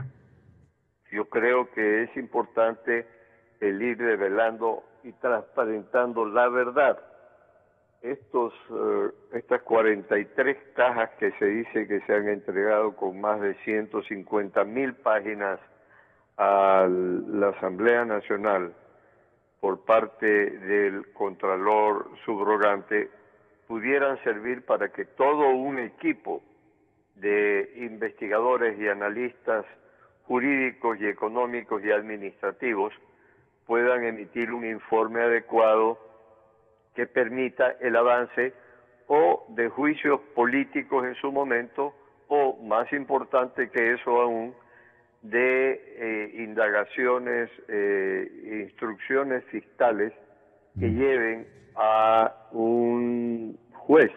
yo creo que es importante el ir revelando y transparentando la verdad. Estas 43 cajas que se dice que se han entregado con más de 150.000 páginas a la Asamblea Nacional por parte del Contralor subrogante pudieran servir para que todo un equipo de investigadores y analistas jurídicos y económicos y administrativos puedan emitir un informe adecuado que permita el avance o de juicios políticos en su momento o, más importante que eso aún, de indagaciones, instrucciones fiscales que lleven a un juez,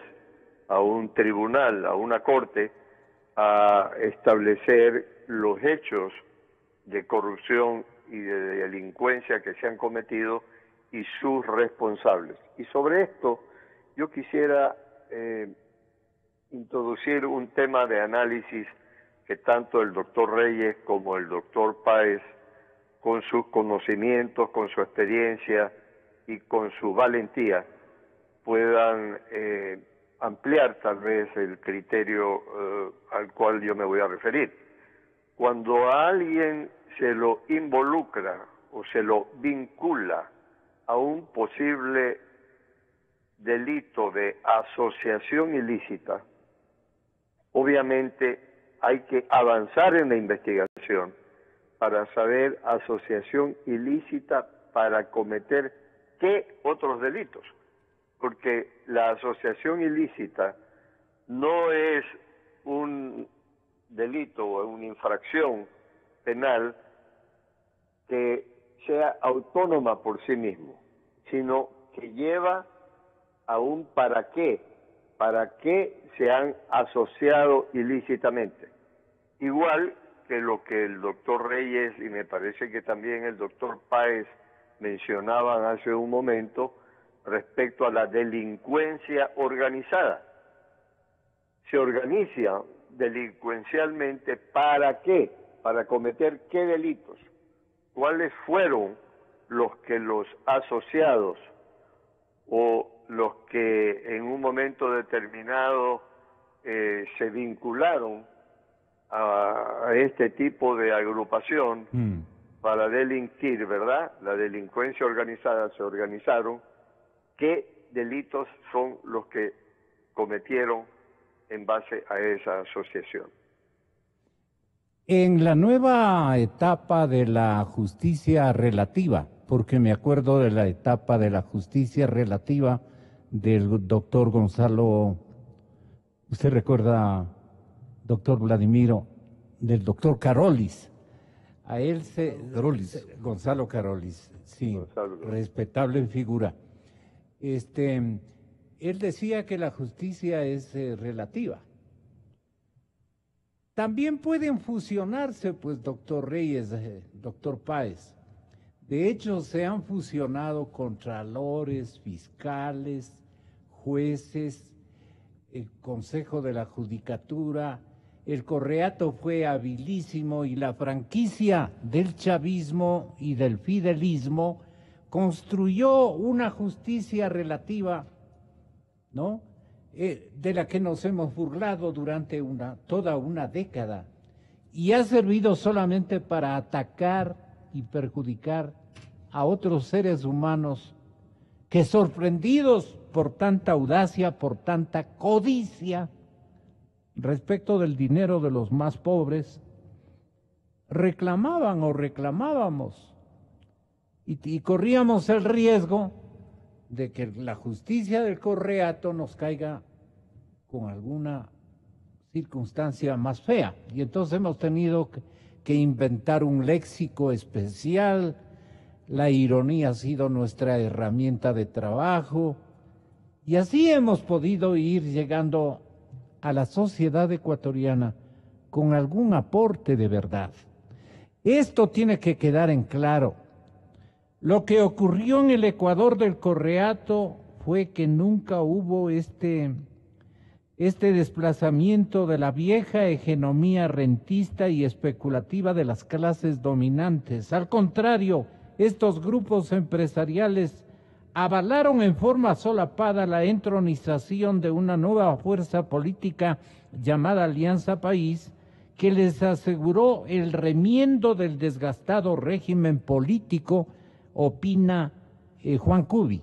a un tribunal, a una corte, a establecer los hechos de corrupción y de delincuencia que se han cometido y sus responsables. Y sobre esto yo quisiera introducir un tema de análisis que tanto el doctor Reyes como el doctor Páez, con sus conocimientos, con su experiencia y con su valentía, puedan ampliar tal vez el criterio al cual yo me voy a referir. Cuando a alguien se lo involucra o se lo vincula a un posible delito de asociación ilícita, obviamente hay que avanzar en la investigación para saber asociación ilícita para cometer qué otros delitos, porque la asociación ilícita no es un delito o una infracción penal que sea autónoma por sí mismo, sino que lleva a un para qué se han asociado ilícitamente. Igual que lo que el doctor Reyes y me parece que también el doctor Páez mencionaban hace un momento respecto a la delincuencia organizada. Se organiza delincuencialmente ¿para qué? Para cometer qué delitos. ¿Cuáles fueron los que los asociados o los que en un momento determinado se vincularon a este tipo de agrupación para delinquir, ¿verdad? La delincuencia organizada, se organizaron. ¿Qué delitos son los que cometieron en base a esa asociación? En la nueva etapa de la justicia relativa, porque me acuerdo de la etapa de la justicia relativa del doctor Gonzalo, usted recuerda, doctor Vladimiro, del doctor Carolis. A él Gonzalo Carolis, sí, Gonzalo. Respetable figura. Él decía que la justicia es relativa. También pueden fusionarse, pues, doctor Reyes, doctor Páez. De hecho, se han fusionado contralores, fiscales, jueces, el Consejo de la Judicatura. El Correato fue habilísimo y la franquicia del chavismo y del fidelismo construyó una justicia relativa, ¿no? De la que nos hemos burlado durante toda una década y ha servido solamente para atacar y perjudicar a otros seres humanos que, sorprendidos por tanta audacia, por tanta codicia respecto del dinero de los más pobres, reclamaban o reclamábamos y corríamos el riesgo de que la justicia del Correato nos caiga con alguna circunstancia más fea. Y entonces hemos tenido que inventar un léxico especial. La ironía ha sido nuestra herramienta de trabajo. Y así hemos podido ir llegando a la sociedad ecuatoriana con algún aporte de verdad. Esto tiene que quedar en claro. Lo que ocurrió en el Ecuador del Correato fue que nunca hubo este desplazamiento de la vieja hegemonía rentista y especulativa de las clases dominantes. Al contrario, estos grupos empresariales avalaron en forma solapada la entronización de una nueva fuerza política llamada Alianza País, que les aseguró el remiendo del desgastado régimen político, opina Juan Cubi,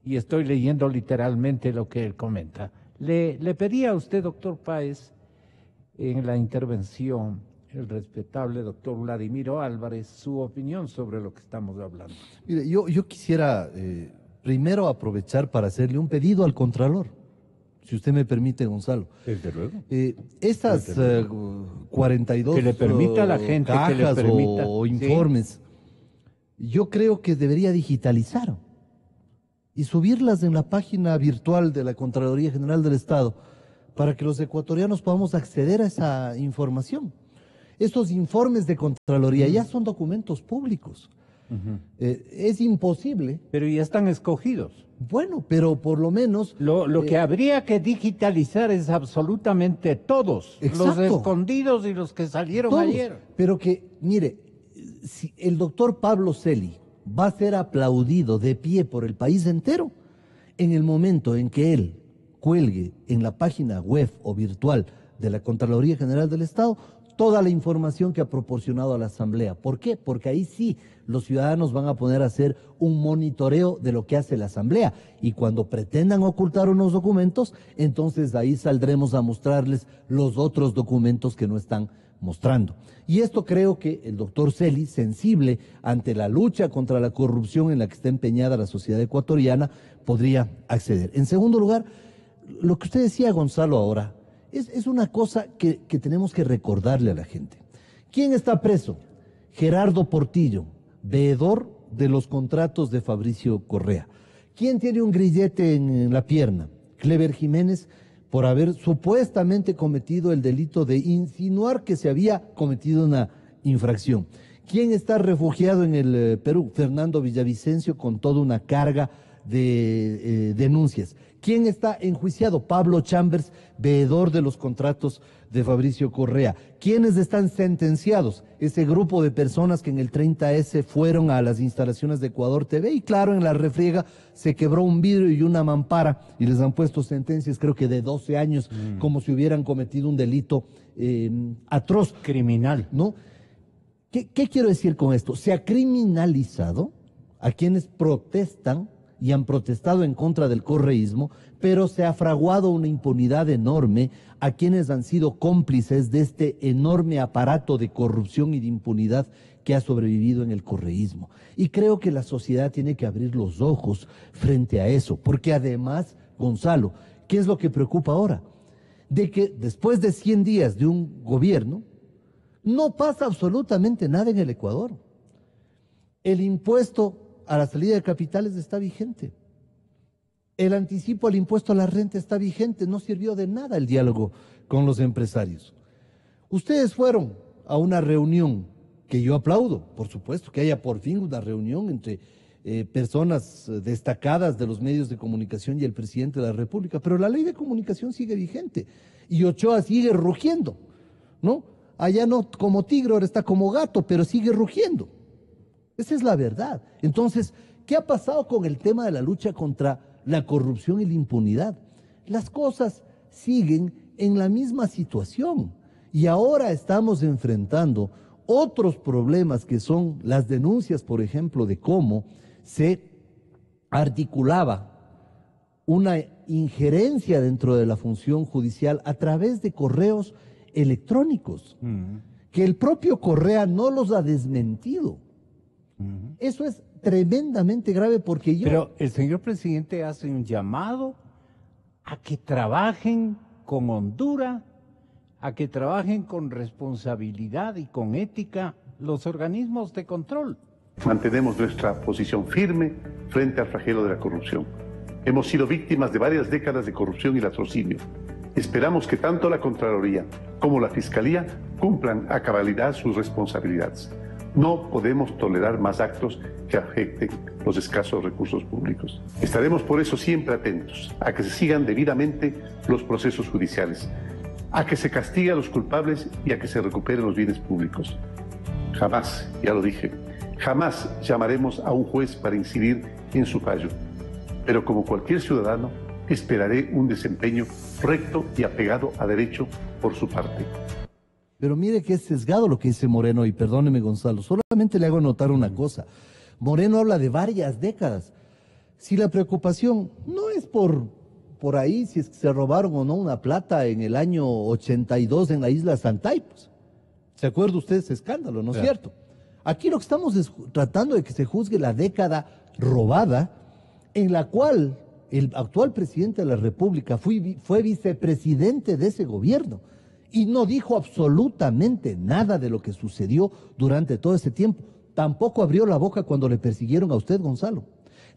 y estoy leyendo literalmente lo que él comenta. Le pedía a usted, doctor Páez, en la intervención, el respetable doctor Vladimiro Álvarez, su opinión sobre lo que estamos hablando. Mire, yo quisiera primero aprovechar para hacerle un pedido al Contralor, si usted me permite, Gonzalo. Desde luego. Estas 42 que le permita a la gente, cajas que le permita, o informes, ¿sí? Yo creo que debería digitalizar y subirlas en la página virtual de la Contraloría General del Estado para que los ecuatorianos podamos acceder a esa información. Estos informes de Contraloría ya son documentos públicos. Es imposible. Pero ya están escogidos. Bueno, pero por lo menos... Lo que habría que digitalizar es absolutamente todos. Exacto. Los escondidos y los que salieron todos. Ayer. Pero que, mire, si el doctor Pablo Celi va a ser aplaudido de pie por el país entero, En el momento en que él cuelgue en la página web o virtual de la Contraloría General del Estado toda la información que ha proporcionado a la Asamblea. ¿Por qué? Porque ahí sí los ciudadanos van a poder hacer un monitoreo de lo que hace la Asamblea, y cuando pretendan ocultar unos documentos, entonces ahí saldremos a mostrarles los otros documentos que no están mostrando. Y esto creo que el doctor Celi, sensible ante la lucha contra la corrupción en la que está empeñada la sociedad ecuatoriana, podría acceder. En segundo lugar, lo que usted decía, Gonzalo, ahora, es una cosa que tenemos que recordarle a la gente. ¿Quién está preso? Gerardo Portillo, veedor de los contratos de Fabricio Correa. ¿Quién tiene un grillete en la pierna? Clever Jiménez, por haber supuestamente cometido el delito de insinuar que se había cometido una infracción. ¿Quién está refugiado en el Perú? Fernando Villavicencio, con toda una carga de denuncias. ¿Quién está enjuiciado? Pablo Chambers, veedor de los contratos de Fabricio Correa. ¿Quiénes están sentenciados? Ese grupo de personas que en el 30S fueron a las instalaciones de Ecuador TV y claro, en la refriega se quebró un vidrio y una mampara y les han puesto sentencias creo que de 12 años, como si hubieran cometido un delito atroz. Criminal. ¿No? ¿Qué quiero decir con esto? Se ha criminalizado a quienes protestan y han protestado en contra del correísmo, pero se ha fraguado una impunidad enorme a quienes han sido cómplices de este enorme aparato de corrupción y de impunidad que ha sobrevivido en el correísmo. Y creo que la sociedad tiene que abrir los ojos frente a eso, porque además, Gonzalo, ¿qué es lo que preocupa ahora? De que después de 100 días de un gobierno, no pasa absolutamente nada en el Ecuador. El impuesto a la salida de capitales está vigente. El anticipo al impuesto a la renta está vigente. No sirvió de nada el diálogo con los empresarios. Ustedes fueron a una reunión que yo aplaudo, por supuesto, que haya por fin una reunión entre personas destacadas de los medios de comunicación y el presidente de la República, pero la ley de comunicación sigue vigente y Ochoa sigue rugiendo, ¿no? Allá no como tigre, ahora está como gato, pero sigue rugiendo. Esa es la verdad. Entonces, ¿qué ha pasado con el tema de la lucha contra la corrupción y la impunidad? Las cosas siguen en la misma situación y ahora estamos enfrentando otros problemas que son las denuncias, por ejemplo, de cómo se articulaba una injerencia dentro de la función judicial a través de correos electrónicos, que el propio Correa no los ha desmentido. Eso es tremendamente grave porque yo... Pero el señor presidente hace un llamado a que trabajen con Honduras, a que trabajen con responsabilidad y con ética los organismos de control. Mantenemos nuestra posición firme frente al flagelo de la corrupción. Hemos sido víctimas de varias décadas de corrupción y latrocinio. Esperamos que tanto la Contraloría como la Fiscalía cumplan a cabalidad sus responsabilidades. No podemos tolerar más actos que afecten los escasos recursos públicos. Estaremos por eso siempre atentos a que se sigan debidamente los procesos judiciales, a que se castigue a los culpables y a que se recuperen los bienes públicos. Jamás, ya lo dije, jamás llamaremos a un juez para incidir en su fallo. Pero como cualquier ciudadano, esperaré un desempeño recto y apegado a derecho por su parte. Pero mire que es sesgado lo que dice Moreno, y perdóneme, Gonzalo, solamente le hago notar una cosa. Moreno habla de varias décadas. Si la preocupación no es por ahí, si es que se robaron o no una plata en el año 82 en la isla Santay, pues, ¿se acuerda usted de ese escándalo, no es cierto? Aquí lo que estamos es tratando de que se juzgue la década robada, en la cual el actual presidente de la República fue vicepresidente de ese gobierno. Y no dijo absolutamente nada de lo que sucedió durante todo ese tiempo. Tampoco abrió la boca cuando le persiguieron a usted, Gonzalo.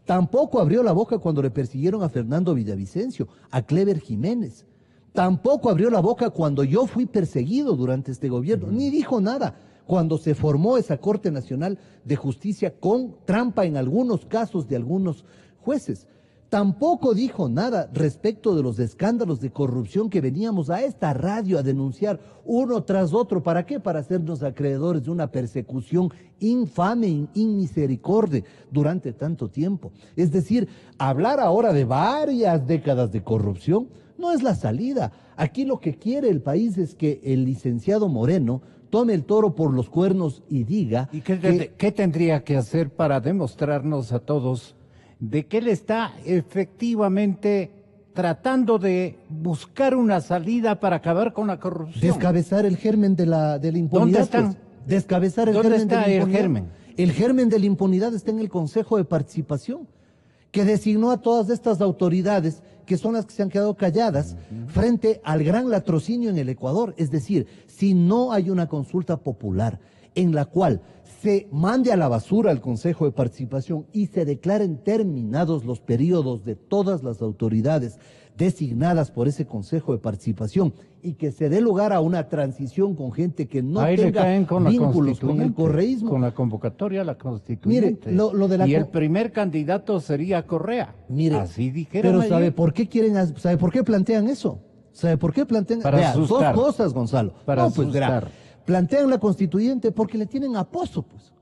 Tampoco abrió la boca cuando le persiguieron a Fernando Villavicencio, a Clever Jiménez. Tampoco abrió la boca cuando yo fui perseguido durante este gobierno. Ni dijo nada cuando se formó esa Corte Nacional de Justicia con trampa en algunos casos de algunos jueces. Tampoco dijo nada respecto de los escándalos de corrupción que veníamos a esta radio a denunciar uno tras otro. ¿Para qué? Para hacernos acreedores de una persecución infame, inmisericordia durante tanto tiempo. Es decir, hablar ahora de varias décadas de corrupción no es la salida. Aquí lo que quiere el país es que el licenciado Moreno tome el toro por los cuernos y diga... ¿Y qué tendría que hacer para demostrarnos a todos de que él está efectivamente tratando de buscar una salida para acabar con la corrupción? Descabezar el germen de la impunidad. ¿Dónde están? Pues. Descabezar el ¿Dónde germen de está la el impunidad. germen? El germen de la impunidad está en el Consejo de Participación, que designó a todas estas autoridades que son las que se han quedado calladas frente al gran latrocinio en el Ecuador. Es decir, si no hay una consulta popular en la cual se mande a la basura al Consejo de Participación y se declaren terminados los periodos de todas las autoridades designadas por ese Consejo de Participación y que se dé lugar a una transición con gente que no ahí tenga le caen con vínculos con el constituyente, correísmo. con la convocatoria a la constituyente. Mire, lo de la y el primer candidato sería Correa. Mire, así dijeron pero ayer. ¿sabe por qué plantean eso? ¿Sabe por qué plantean? Para Vea, asustar. Dos cosas, Gonzalo. Para pues verá, asustar. plantean la constituyente porque le tienen a Pozo, pues.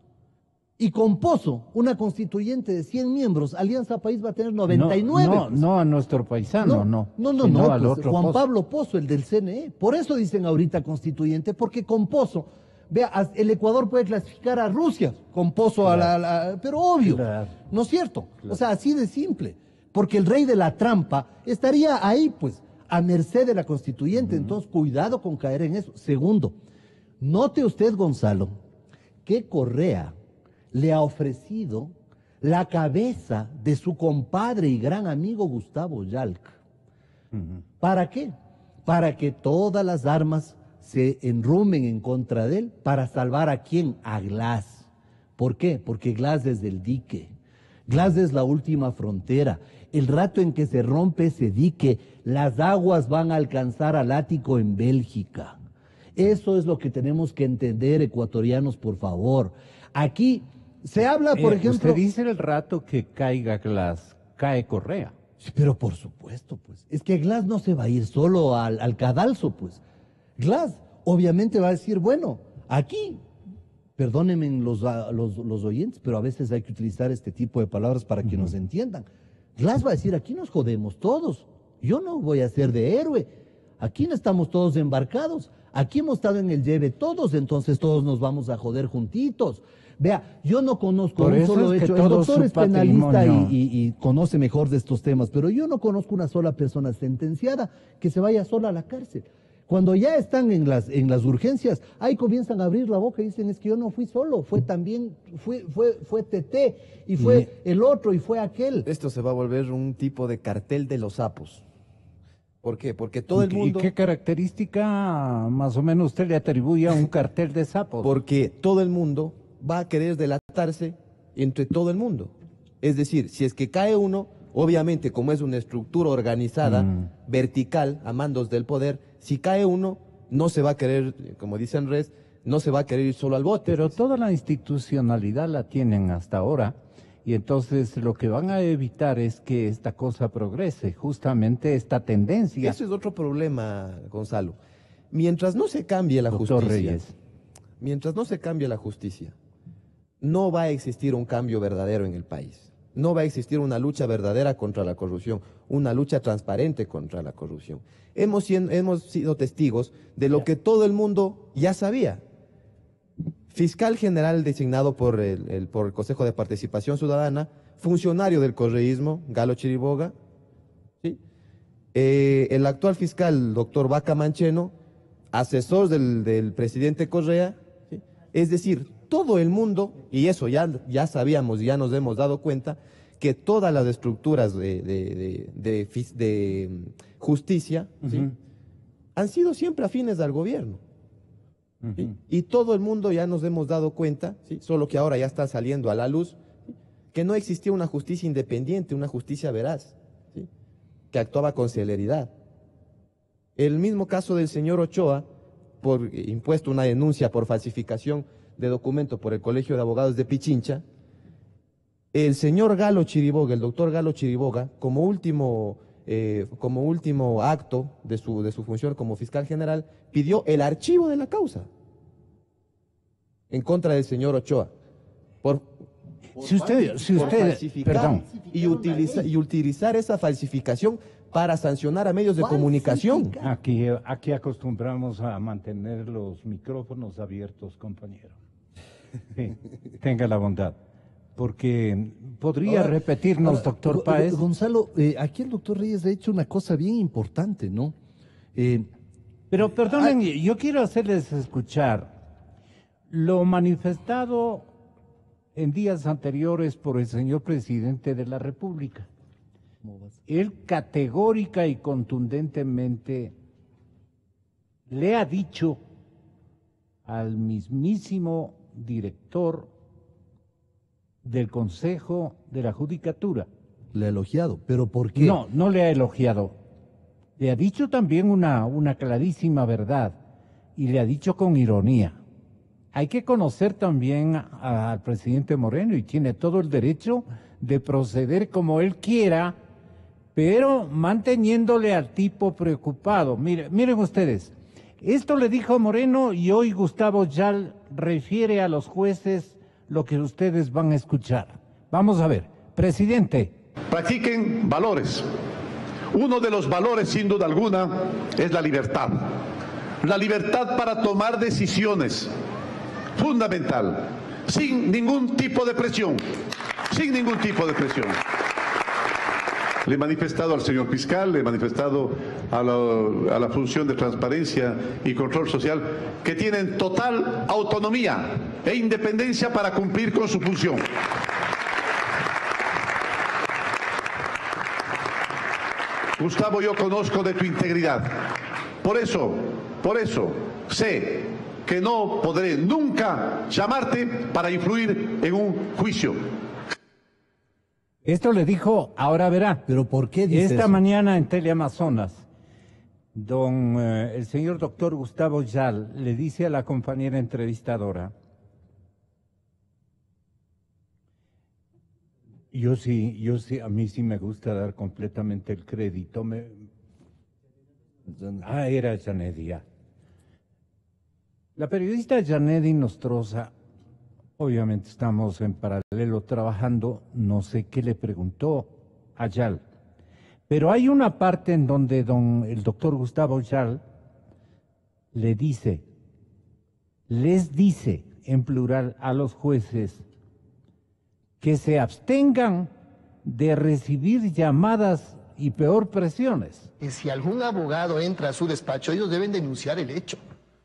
Y con Pozo, una constituyente de 100 miembros, Alianza País va a tener 99. No, pues. no a nuestro paisano, no. No, al pues, otro Juan Pozo. Pablo Pozo, el del CNE. Por eso dicen ahorita constituyente, porque con Pozo, vea, el Ecuador puede clasificar a Rusia con Pozo pero obvio, ¿no es cierto? O sea, así de simple. Porque el rey de la trampa estaría ahí, pues, a merced de la constituyente. Entonces, cuidado con caer en eso. Segundo, note usted, Gonzalo, que Correa le ha ofrecido la cabeza de su compadre y gran amigo Gustavo Yalc. ¿Para qué? Para que todas las armas se enrumen en contra de él, para salvar a quién, a Glass. ¿Por qué? Porque Glass es del dique. Glass es la última frontera. El rato en que se rompe ese dique, las aguas van a alcanzar al Ático en Bélgica. Eso es lo que tenemos que entender, ecuatorianos, por favor. Aquí se habla, por ejemplo... Usted dice el rato que caiga Glass, cae Correa. Sí, pero por supuesto, pues. Es que Glass no se va a ir solo al cadalso, pues. Glass obviamente va a decir, bueno, aquí, perdónenme los oyentes, pero a veces hay que utilizar este tipo de palabras para que nos entiendan. Glass va a decir, aquí nos jodemos todos. Yo no voy a ser de héroe. Aquí no estamos todos embarcados. Aquí hemos estado en el lleve todos, entonces todos nos vamos a joder juntitos. Vea, yo no conozco un solo hecho. El doctor es penalista y conoce mejor de estos temas, pero yo no conozco una sola persona sentenciada que se vaya sola a la cárcel. Cuando ya están en las urgencias, ahí comienzan a abrir la boca y dicen, es que yo no fui solo, fue también, fue Tete, y fue el otro, y fue aquel. Esto se va a volver un tipo de cartel de los sapos. ¿Por qué? Porque todo el mundo... ¿Y qué característica más o menos usted le atribuye a un cartel de sapos? Porque todo el mundo va a querer delatarse entre todo el mundo. Es decir, si es que cae uno, obviamente como es una estructura organizada, vertical, a mandos del poder, si cae uno, no se va a querer, como dicen Res, no se va a querer ir solo al bote. Pero toda la institucionalidad la tienen hasta ahora, y entonces lo que van a evitar es que esta cosa progrese, justamente esta tendencia. Eso es otro problema, Gonzalo. Mientras no se cambie la Doctor justicia, Reyes. mientras no se cambie la justicia, no va a existir un cambio verdadero en el país. No va a existir una lucha verdadera contra la corrupción, una lucha transparente contra la corrupción. Hemos sido testigos de lo que todo el mundo ya sabía. Fiscal general designado por el Consejo de Participación Ciudadana, funcionario del correísmo, Galo Chiriboga, ¿sí? El actual fiscal, doctor Vaca Mancheno, asesor del presidente Correa, ¿sí? Es decir, todo el mundo, y eso ya sabíamos, ya nos hemos dado cuenta, que todas las estructuras de justicia, ¿sí? Han sido siempre afines al gobierno. ¿Sí? Y todo el mundo ya nos hemos dado cuenta, ¿sí? Solo que ahora ya está saliendo a la luz, ¿sí? Que no existía una justicia independiente, una justicia veraz, ¿sí? Que actuaba con celeridad. El mismo caso del señor Ochoa, por impuesto una denuncia por falsificación de documento por el Colegio de Abogados de Pichincha, El señor Galo Chiriboga, el doctor Galo Chiriboga, como último acto de su función como fiscal general, pidió el archivo de la causa en contra del señor Ochoa por falsificar, perdón, y utilizar esa falsificación para sancionar a medios de comunicación. Aquí acostumbramos a mantener los micrófonos abiertos, compañero. Sí, tenga la bondad. Porque podría repetirnos, doctor Páez. Gonzalo, aquí el doctor Reyes ha hecho una cosa bien importante, ¿no? Pero perdonen, yo quiero hacerles escuchar lo manifestado en días anteriores por el señor presidente de la República. Él categórica y contundentemente le ha dicho al mismísimo director del Consejo de la Judicatura. Le ha elogiado, ¿pero por qué? No le ha elogiado. Le ha dicho también una clarísima verdad y le ha dicho con ironía. Hay que conocer también al presidente Moreno y tiene todo el derecho de proceder como él quiera, pero manteniéndole al tipo preocupado. Miren ustedes, esto le dijo Moreno y hoy Gustavo Yal refiere a los jueces lo que ustedes van a escuchar. Vamos a ver, presidente. Practiquen valores. Uno de los valores, sin duda alguna, es la libertad. La libertad para tomar decisiones, fundamental, sin ningún tipo de presión, sin ningún tipo de presión. Le he manifestado al señor fiscal, le he manifestado a la función de transparencia y control social que tienen total autonomía e independencia para cumplir con su función. Gustavo, yo conozco de tu integridad. Por eso sé que no podré nunca llamarte para influir en un juicio. Esto le dijo, ahora verá. ¿Pero por qué dice Esta eso? mañana en Teleamazonas, el señor doctor Gustavo Yal le dice a la compañera entrevistadora, yo sí, a mí sí me gusta dar completamente el crédito. Era Janedi. La periodista Janedi Nostroza, obviamente estamos en paralelo trabajando, no sé qué le preguntó a Yal, pero hay una parte en donde el doctor Gustavo Yal les dice en plural a los jueces que se abstengan de recibir llamadas y peor presiones. Si algún abogado entra a su despacho, ellos deben denunciar el hecho,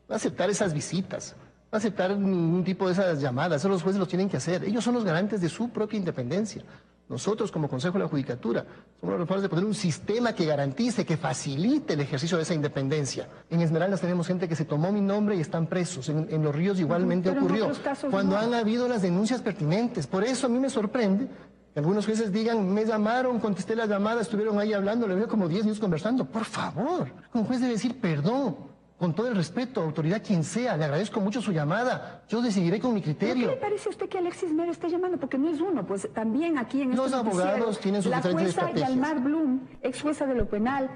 no aceptar esas visitas, no aceptar ningún tipo de esas llamadas. Eso los jueces los tienen que hacer. Ellos son los garantes de su propia independencia. Nosotros, como Consejo de la Judicatura, somos los responsables de poner un sistema que garantice, que facilite el ejercicio de esa independencia. En Esmeraldas tenemos gente que se tomó mi nombre y están presos. En Los Ríos igualmente ocurrió. Cuando han habido las denuncias pertinentes. Por eso a mí me sorprende que algunos jueces digan, me llamaron, contesté la llamada, estuvieron ahí hablando, le veo como 10 minutos conversando. Por favor, un juez debe decir perdón. Con todo el respeto, autoridad quien sea, le agradezco mucho su llamada. Yo decidiré con mi criterio. ¿Qué le parece a usted que Alexis Mera esté llamando? Porque no es uno, pues también aquí en los abogados tienen sus diferentes estrategias. La jueza Yalmar Blum, ex jueza de lo penal,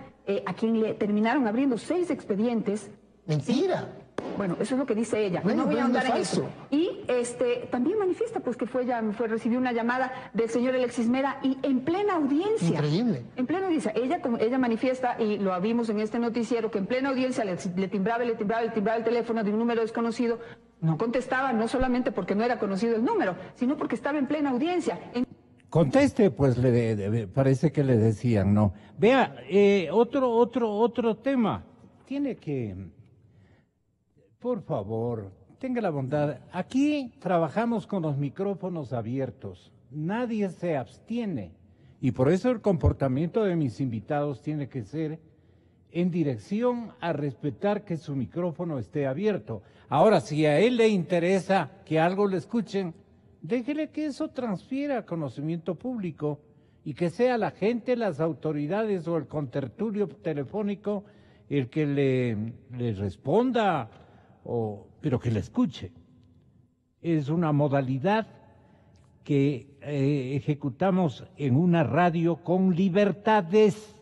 a quien le terminaron abriendo 6 expedientes. Mentira. Bueno, eso es lo que dice ella. Bueno, no voy a ahondar en falso. eso. Y también manifiesta pues que recibió una llamada del señor Alexis Mera y en plena audiencia. Increíble. En plena audiencia. Ella manifiesta, y lo vimos en este noticiero, que en plena audiencia le timbraba el teléfono de un número desconocido. No contestaba, no solamente porque no era conocido el número, sino porque estaba en plena audiencia. Conteste, pues parece que le decían, ¿no? Vea, otro tema. Tiene que... Por favor, tenga la bondad. Aquí trabajamos con los micrófonos abiertos. Nadie se abstiene. Y por eso el comportamiento de mis invitados tiene que ser en dirección a respetar que su micrófono esté abierto. Ahora, si a él le interesa que algo le escuchen, déjele que eso transfiera a conocimiento público y que sea la gente, las autoridades o el contertulio telefónico el que le responda, pero que le escuche. Es una modalidad que ejecutamos en una radio con libertades,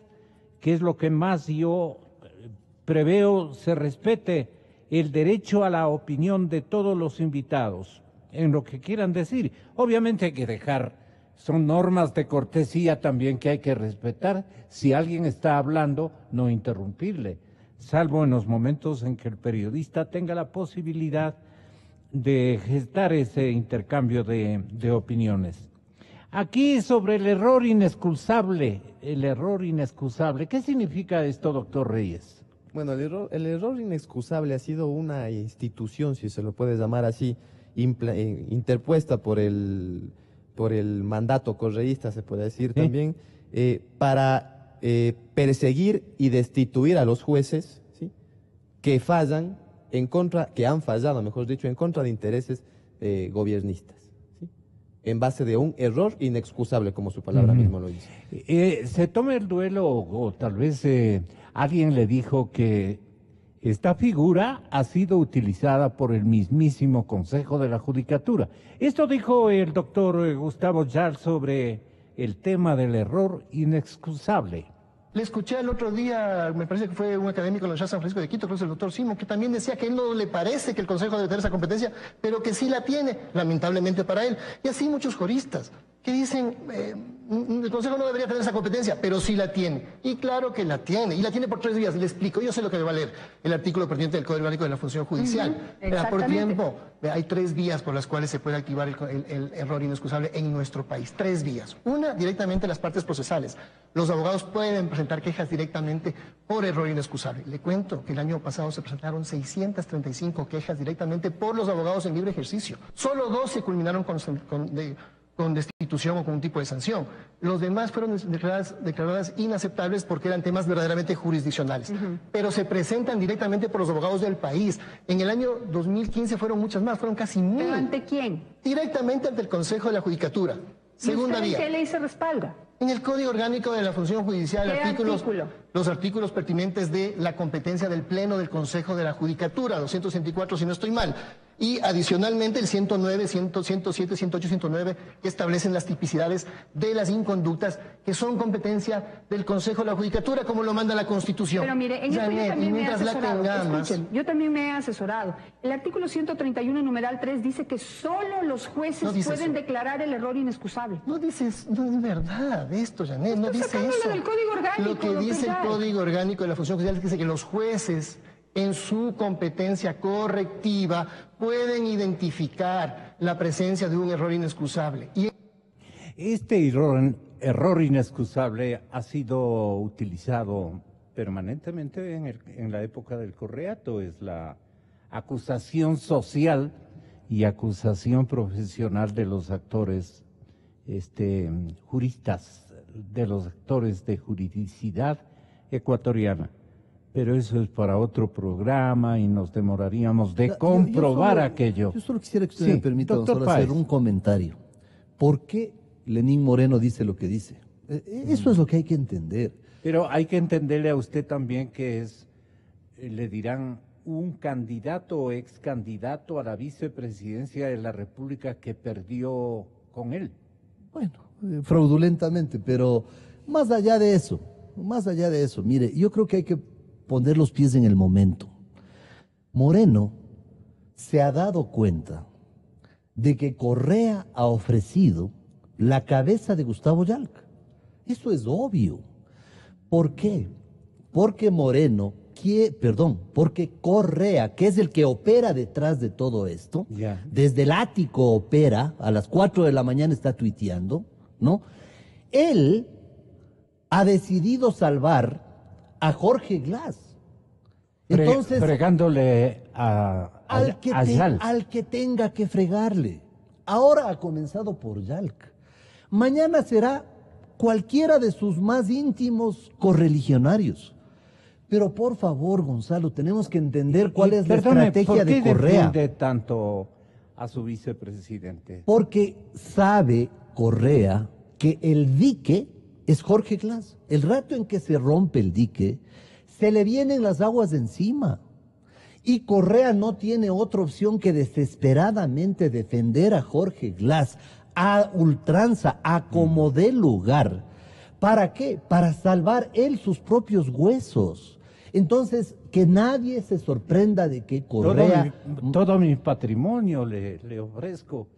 que es lo que más yo preveo se respete el derecho a la opinión de todos los invitados, en lo que quieran decir. Obviamente hay que dejar, son normas de cortesía también que hay que respetar. Si alguien está hablando, no interrumpirle, salvo en los momentos en que el periodista tenga la posibilidad de gestar ese intercambio de opiniones. Aquí sobre el error inexcusable, ¿qué significa esto, doctor Reyes? Bueno, el error inexcusable ha sido una institución, si se lo puede llamar así, interpuesta por el mandato correísta, se puede decir también, para perseguir y destituir a los jueces, ¿sí?, que han fallado, mejor dicho, en contra de intereses gobiernistas, ¿sí?, en base de un error inexcusable, como su palabra mismo lo dice. Se toma el duelo, o tal vez alguien le dijo que esta figura ha sido utilizada por el mismísimo Consejo de la Judicatura. Esto dijo el doctor Gustavo Yal sobre el tema del error inexcusable. Le escuché el otro día, me parece que fue un académico de la Universidad San Francisco de Quito, creo que es el doctor Simon, que también decía que a él no le parece que el Consejo debe tener esa competencia, pero que sí la tiene, lamentablemente para él. Y así muchos juristas que dicen, el Consejo no debería tener esa competencia, pero sí la tiene. Y claro que la tiene, y la tiene por 3 vías. Le explico, yo sé lo que me va a leer, el artículo pertinente del Código Orgánico de la Función Judicial. Por tiempo, hay 3 vías por las cuales se puede activar el error inexcusable en nuestro país. 3 vías. Una, directamente las partes procesales. Los abogados pueden presentar quejas directamente por error inexcusable. Le cuento que el año pasado se presentaron 635 quejas directamente por los abogados en libre ejercicio. Solo 2 se culminaron con destitución o con un tipo de sanción. Los demás fueron declaradas inaceptables porque eran temas verdaderamente jurisdiccionales. Pero se presentan directamente por los abogados del país. En el año 2015 fueron muchas más, fueron casi 1000. ¿Pero ante quién? Directamente ante el Consejo de la Judicatura. Segunda vía. ¿Qué ley se respalda? En el Código Orgánico de la Función Judicial, ¿Qué los artículos pertinentes de la competencia del Pleno del Consejo de la Judicatura, 264 si no estoy mal. Y adicionalmente el 109, 107, 108, 109, que establecen las tipicidades de las inconductas que son competencia del Consejo de la Judicatura, como lo manda la Constitución. Pero mire, en esto yo también me he asesorado. Escuchen, yo también me he asesorado. El artículo 131, numeral 3, dice que solo los jueces pueden declarar el error inexcusable. No es verdad esto, Janet, no dice eso. Del Código Orgánico, lo que dice el Código Orgánico de la Función Judicial es que dice que los jueces, en su competencia correctiva, pueden identificar la presencia de un error inexcusable. Este error inexcusable ha sido utilizado permanentemente en la época del Correato. Es la acusación social y acusación profesional de los actores juristas, de los actores de juridicidad ecuatoriana. Pero eso es para otro programa y nos demoraríamos de comprobar aquello. Yo solo quisiera que usted me permita, doctor, hacer un comentario. ¿Por qué Lenín Moreno dice lo que dice? Eso es lo que hay que entender. Pero hay que entenderle a usted también que le dirán, un candidato o ex candidato a la vicepresidencia de la República que perdió con él. Bueno, fraudulentamente, pero más allá de eso, mire, yo creo que hay que poner los pies en el momento. Moreno se ha dado cuenta de que Correa ha ofrecido la cabeza de Gustavo Yalca. Eso es obvio. ¿Por qué? Porque porque Correa, que es el que opera detrás de todo esto, desde el ático opera, a las 4 de la mañana está tuiteando, ¿no? Él ha decidido salvar a Jorge Glass. Entonces, fregándole al que tenga que fregarle. Ahora ha comenzado por Yalca. Mañana será cualquiera de sus más íntimos correligionarios. Pero por favor, Gonzalo, tenemos que entender cuál es la estrategia de Correa. ¿Por qué defiende tanto a su vicepresidente? Porque sabe Correa que el dique es Jorge Glass. El rato en que se rompe el dique, se le vienen las aguas de encima. Y Correa no tiene otra opción que desesperadamente defender a Jorge Glass a ultranza, a como dé lugar. ¿Para qué? Para salvar él sus propios huesos. Entonces, que nadie se sorprenda de que Correa... Todo mi patrimonio le ofrezco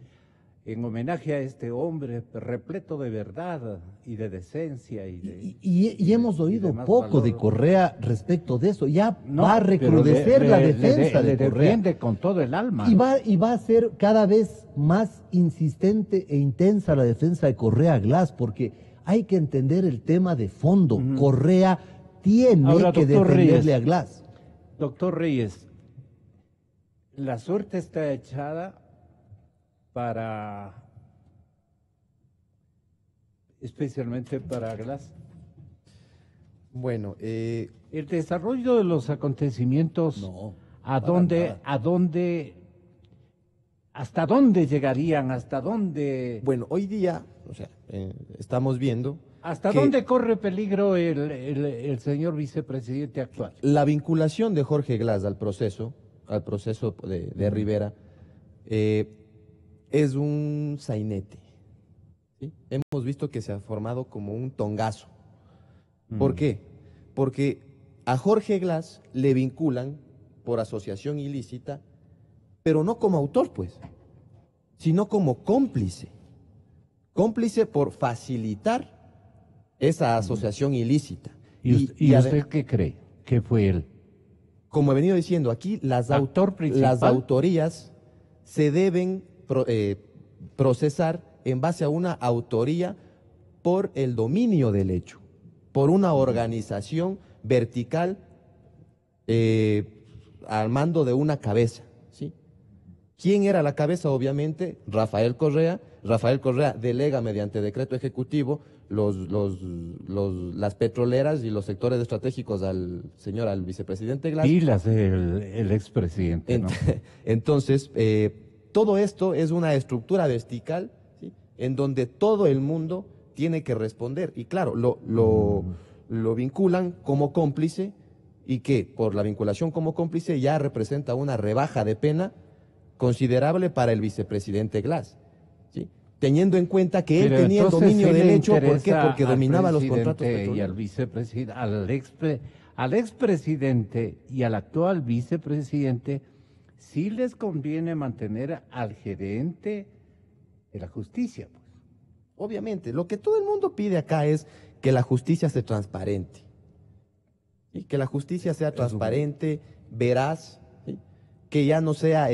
en homenaje a este hombre repleto de verdad y de decencia. Y hemos oído poco valor de Correa respecto de eso. Ya No, va a recrudecer la defensa le de Correa. defiende con todo el alma. Y va a ser cada vez más insistente e intensa la defensa de Correa Glass, porque hay que entender el tema de fondo. Correa tiene Ahora, que doctor defenderle Reyes, a Glass. Doctor Reyes, la suerte está echada especialmente para Glass. Bueno, el desarrollo de los acontecimientos, ¿hasta dónde llegarían? ¿Hasta dónde? Bueno, hoy día, estamos viendo... ¿Hasta dónde corre peligro el señor vicepresidente actual? La vinculación de Jorge Glass al proceso de Rivera, es un sainete. ¿Sí? Hemos visto que se ha formado como un tongazo. ¿Por qué? Porque a Jorge Glass le vinculan por asociación ilícita, pero no como autor, pues, sino como cómplice. Cómplice por facilitar esa asociación ilícita. ¿Y usted qué cree? ¿Qué fue él? Como he venido diciendo, aquí las autorías se deben procesar en base a una autoría por el dominio del hecho, por una organización vertical al mando de una cabeza, ¿sí? ¿Quién era la cabeza? Obviamente, Rafael Correa. Rafael Correa delega mediante decreto ejecutivo las petroleras y los sectores estratégicos al vicepresidente Glass. Y las del expresidente, ¿no? Entonces, todo esto es una estructura vertical, ¿sí? En donde todo el mundo tiene que responder. Y claro, lo vinculan como cómplice, y que por la vinculación como cómplice ya representa una rebaja de pena considerable para el vicepresidente Glass, ¿sí? Teniendo en cuenta que él tenía el dominio del hecho. ¿Por qué? Porque dominaba los contratos petroleros. Y al vicepresidente, al expresidente y al actual vicepresidente, sí les conviene mantener al gerente de la justicia, pues. Obviamente, lo que todo el mundo pide acá es que la justicia sea transparente. ¿Sí? Que la justicia sea transparente, veraz, ¿sí? Que ya no sea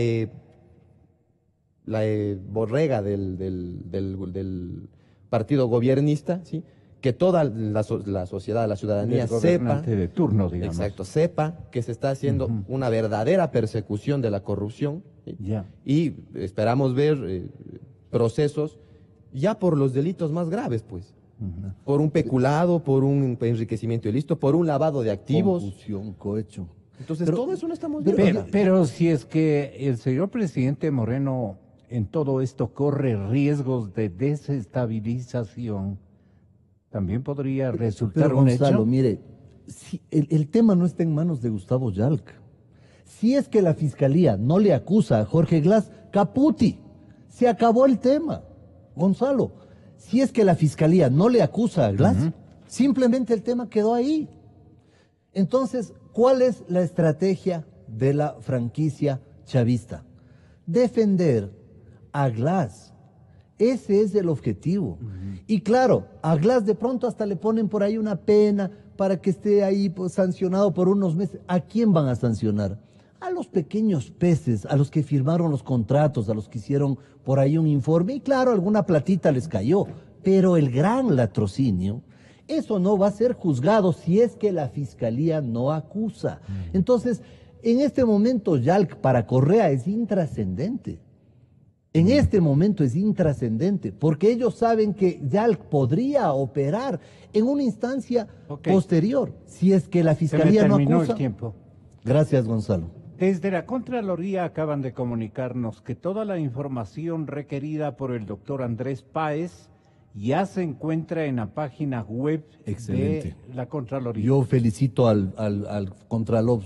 la borrega del partido gobiernista, ¿sí? Que toda la sociedad, la ciudadanía sepa, de turno, digamos. Exacto, sepa que se está haciendo una verdadera persecución de la corrupción, ¿sí? Y esperamos ver procesos ya por los delitos más graves, pues. Por un peculado, por un enriquecimiento ilícito, por un lavado de activos. Confusión, cohecho. Entonces, todo eso no estamos viendo. Pero si es que el señor presidente Moreno en todo esto corre riesgos de desestabilización, también podría resultar un Gonzalo, hecho. Mire, si el tema no está en manos de Gustavo Yalc. Si es que la fiscalía no le acusa a Jorge Glass, caputi, se acabó el tema. Gonzalo, si es que la fiscalía no le acusa a Glass, simplemente el tema quedó ahí. Entonces, ¿cuál es la estrategia de la franquicia chavista? Defender a Glass. Ese es el objetivo. Y claro, a Glass de pronto hasta le ponen por ahí una pena para que esté ahí pues, sancionado por unos meses. ¿A quién van a sancionar? A los pequeños peces, a los que firmaron los contratos, a los que hicieron por ahí un informe. Y claro, alguna platita les cayó. Pero el gran latrocinio, eso no va a ser juzgado si es que la fiscalía no acusa. Entonces, en este momento, Yalc para Correa es intrascendente. En este momento es intrascendente, porque ellos saben que Yalc podría operar en una instancia posterior, si es que la fiscalía no acusa. El tiempo. Gracias, Gonzalo. Desde la Contraloría acaban de comunicarnos que toda la información requerida por el doctor Andrés Páez ya se encuentra en la página web Excelente. de la Contraloría. Yo felicito al Contralor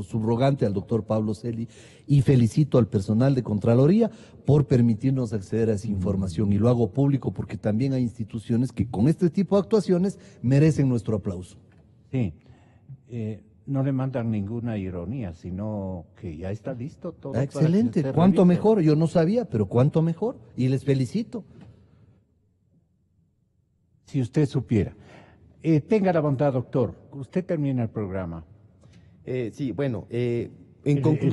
subrogante, al doctor Pablo Celi, y felicito al personal de Contraloría por permitirnos acceder a esa información. Y lo hago público porque también hay instituciones que con este tipo de actuaciones merecen nuestro aplauso. Sí, no le mandan ninguna ironía, sino que ya está listo todo. Excelente, para que cuánto revise. mejor, yo no sabía, pero cuánto mejor, y les felicito. Si usted supiera. Tenga la bondad, doctor, usted termina el programa. Sí, bueno, El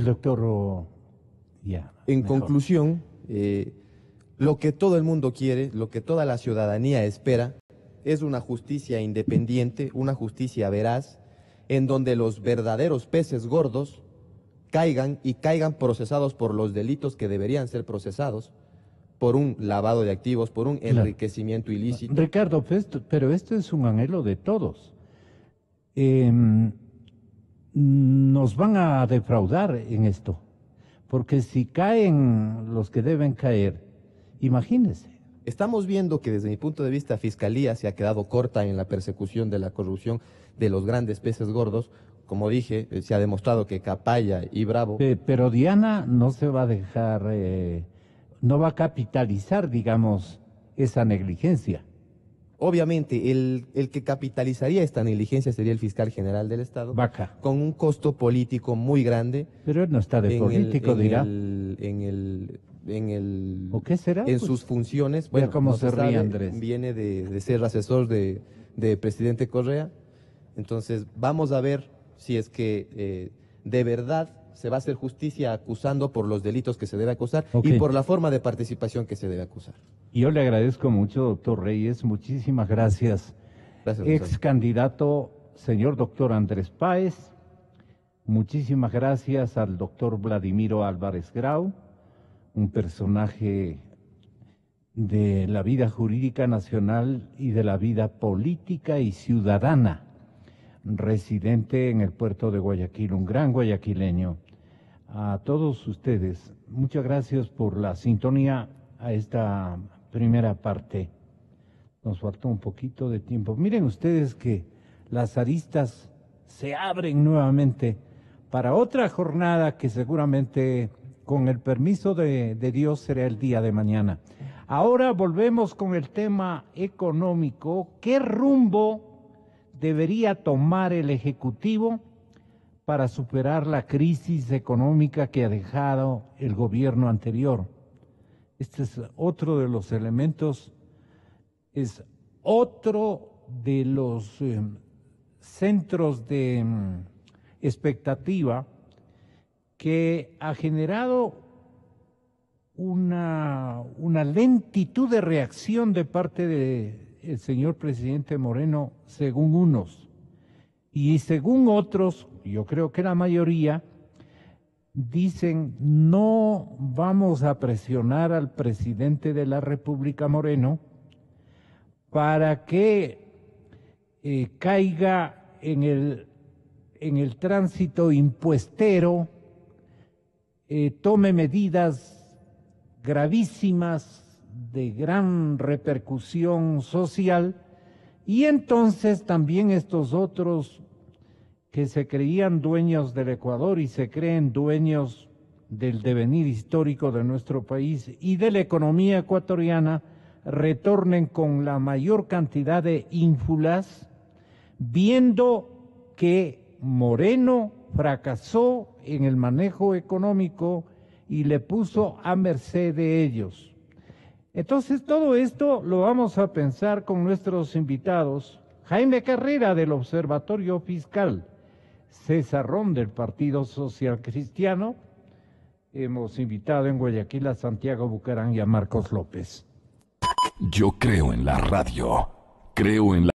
doctor, ya. en mejor. conclusión, lo que todo el mundo quiere, lo que toda la ciudadanía espera, es una justicia independiente, una justicia veraz, en donde los verdaderos peces gordos caigan procesados por los delitos que deberían ser procesados, por un lavado de activos, por un enriquecimiento ilícito. Ricardo, pero esto es un anhelo de todos. Nos van a defraudar en esto, porque si caen los que deben caer, imagínense. Estamos viendo que desde mi punto de vista Fiscalía se ha quedado corta en la persecución de la corrupción de los grandes peces gordos. Como dije, se ha demostrado que Capaya y Bravo... Pero Diana no se va a dejar, no va a capitalizar, digamos, esa negligencia. Obviamente, el que capitalizaría esta negligencia sería el fiscal general del Estado, Vaca. con un costo político muy grande. Pero él no está de político, dirá. ¿O qué será? En Pues, sus funciones. Vea cómo no se ríe sabe, Andrés. Viene de ser asesor de presidente Correa. Entonces, vamos a ver si es que de verdad se va a hacer justicia acusando por los delitos que se debe acusar y por la forma de participación que se debe acusar. Yo le agradezco mucho, doctor Reyes, muchísimas gracias. Gracias, Ex candidato, señor doctor Andrés Páez, muchísimas gracias al doctor Vladimiro Álvarez Grau, un personaje de la vida jurídica nacional y de la vida política y ciudadana, residente en el puerto de Guayaquil, un gran guayaquileño. A todos ustedes, muchas gracias por la sintonía a esta primera parte. Nos faltó un poquito de tiempo. Miren ustedes que las aristas se abren nuevamente para otra jornada que seguramente, con el permiso de Dios, será el día de mañana. Ahora volvemos con el tema económico. ¿Qué rumbo debería tomar el Ejecutivo para superar la crisis económica que ha dejado el gobierno anterior? Este es otro de los elementos, es otro de los centros de expectativa que ha generado una lentitud de reacción de parte del señor presidente Moreno, según unos, y según otros, yo creo que la mayoría, dicen: no vamos a presionar al presidente de la República, Moreno, para que caiga en el tránsito impuestero, tome medidas gravísimas de gran repercusión social, y entonces también estos otros que se creían dueños del Ecuador y se creen dueños del devenir histórico de nuestro país y de la economía ecuatoriana, retornen con la mayor cantidad de ínfulas, viendo que Moreno fracasó en el manejo económico y le puso a merced de ellos. Entonces, todo esto lo vamos a pensar con nuestros invitados: Jaime Carrera, del Observatorio Fiscal; César Ron, del Partido Social Cristiano. Hemos invitado en Guayaquil a Santiago Bucarán y a Marcos López. Yo creo en la radio. Creo en la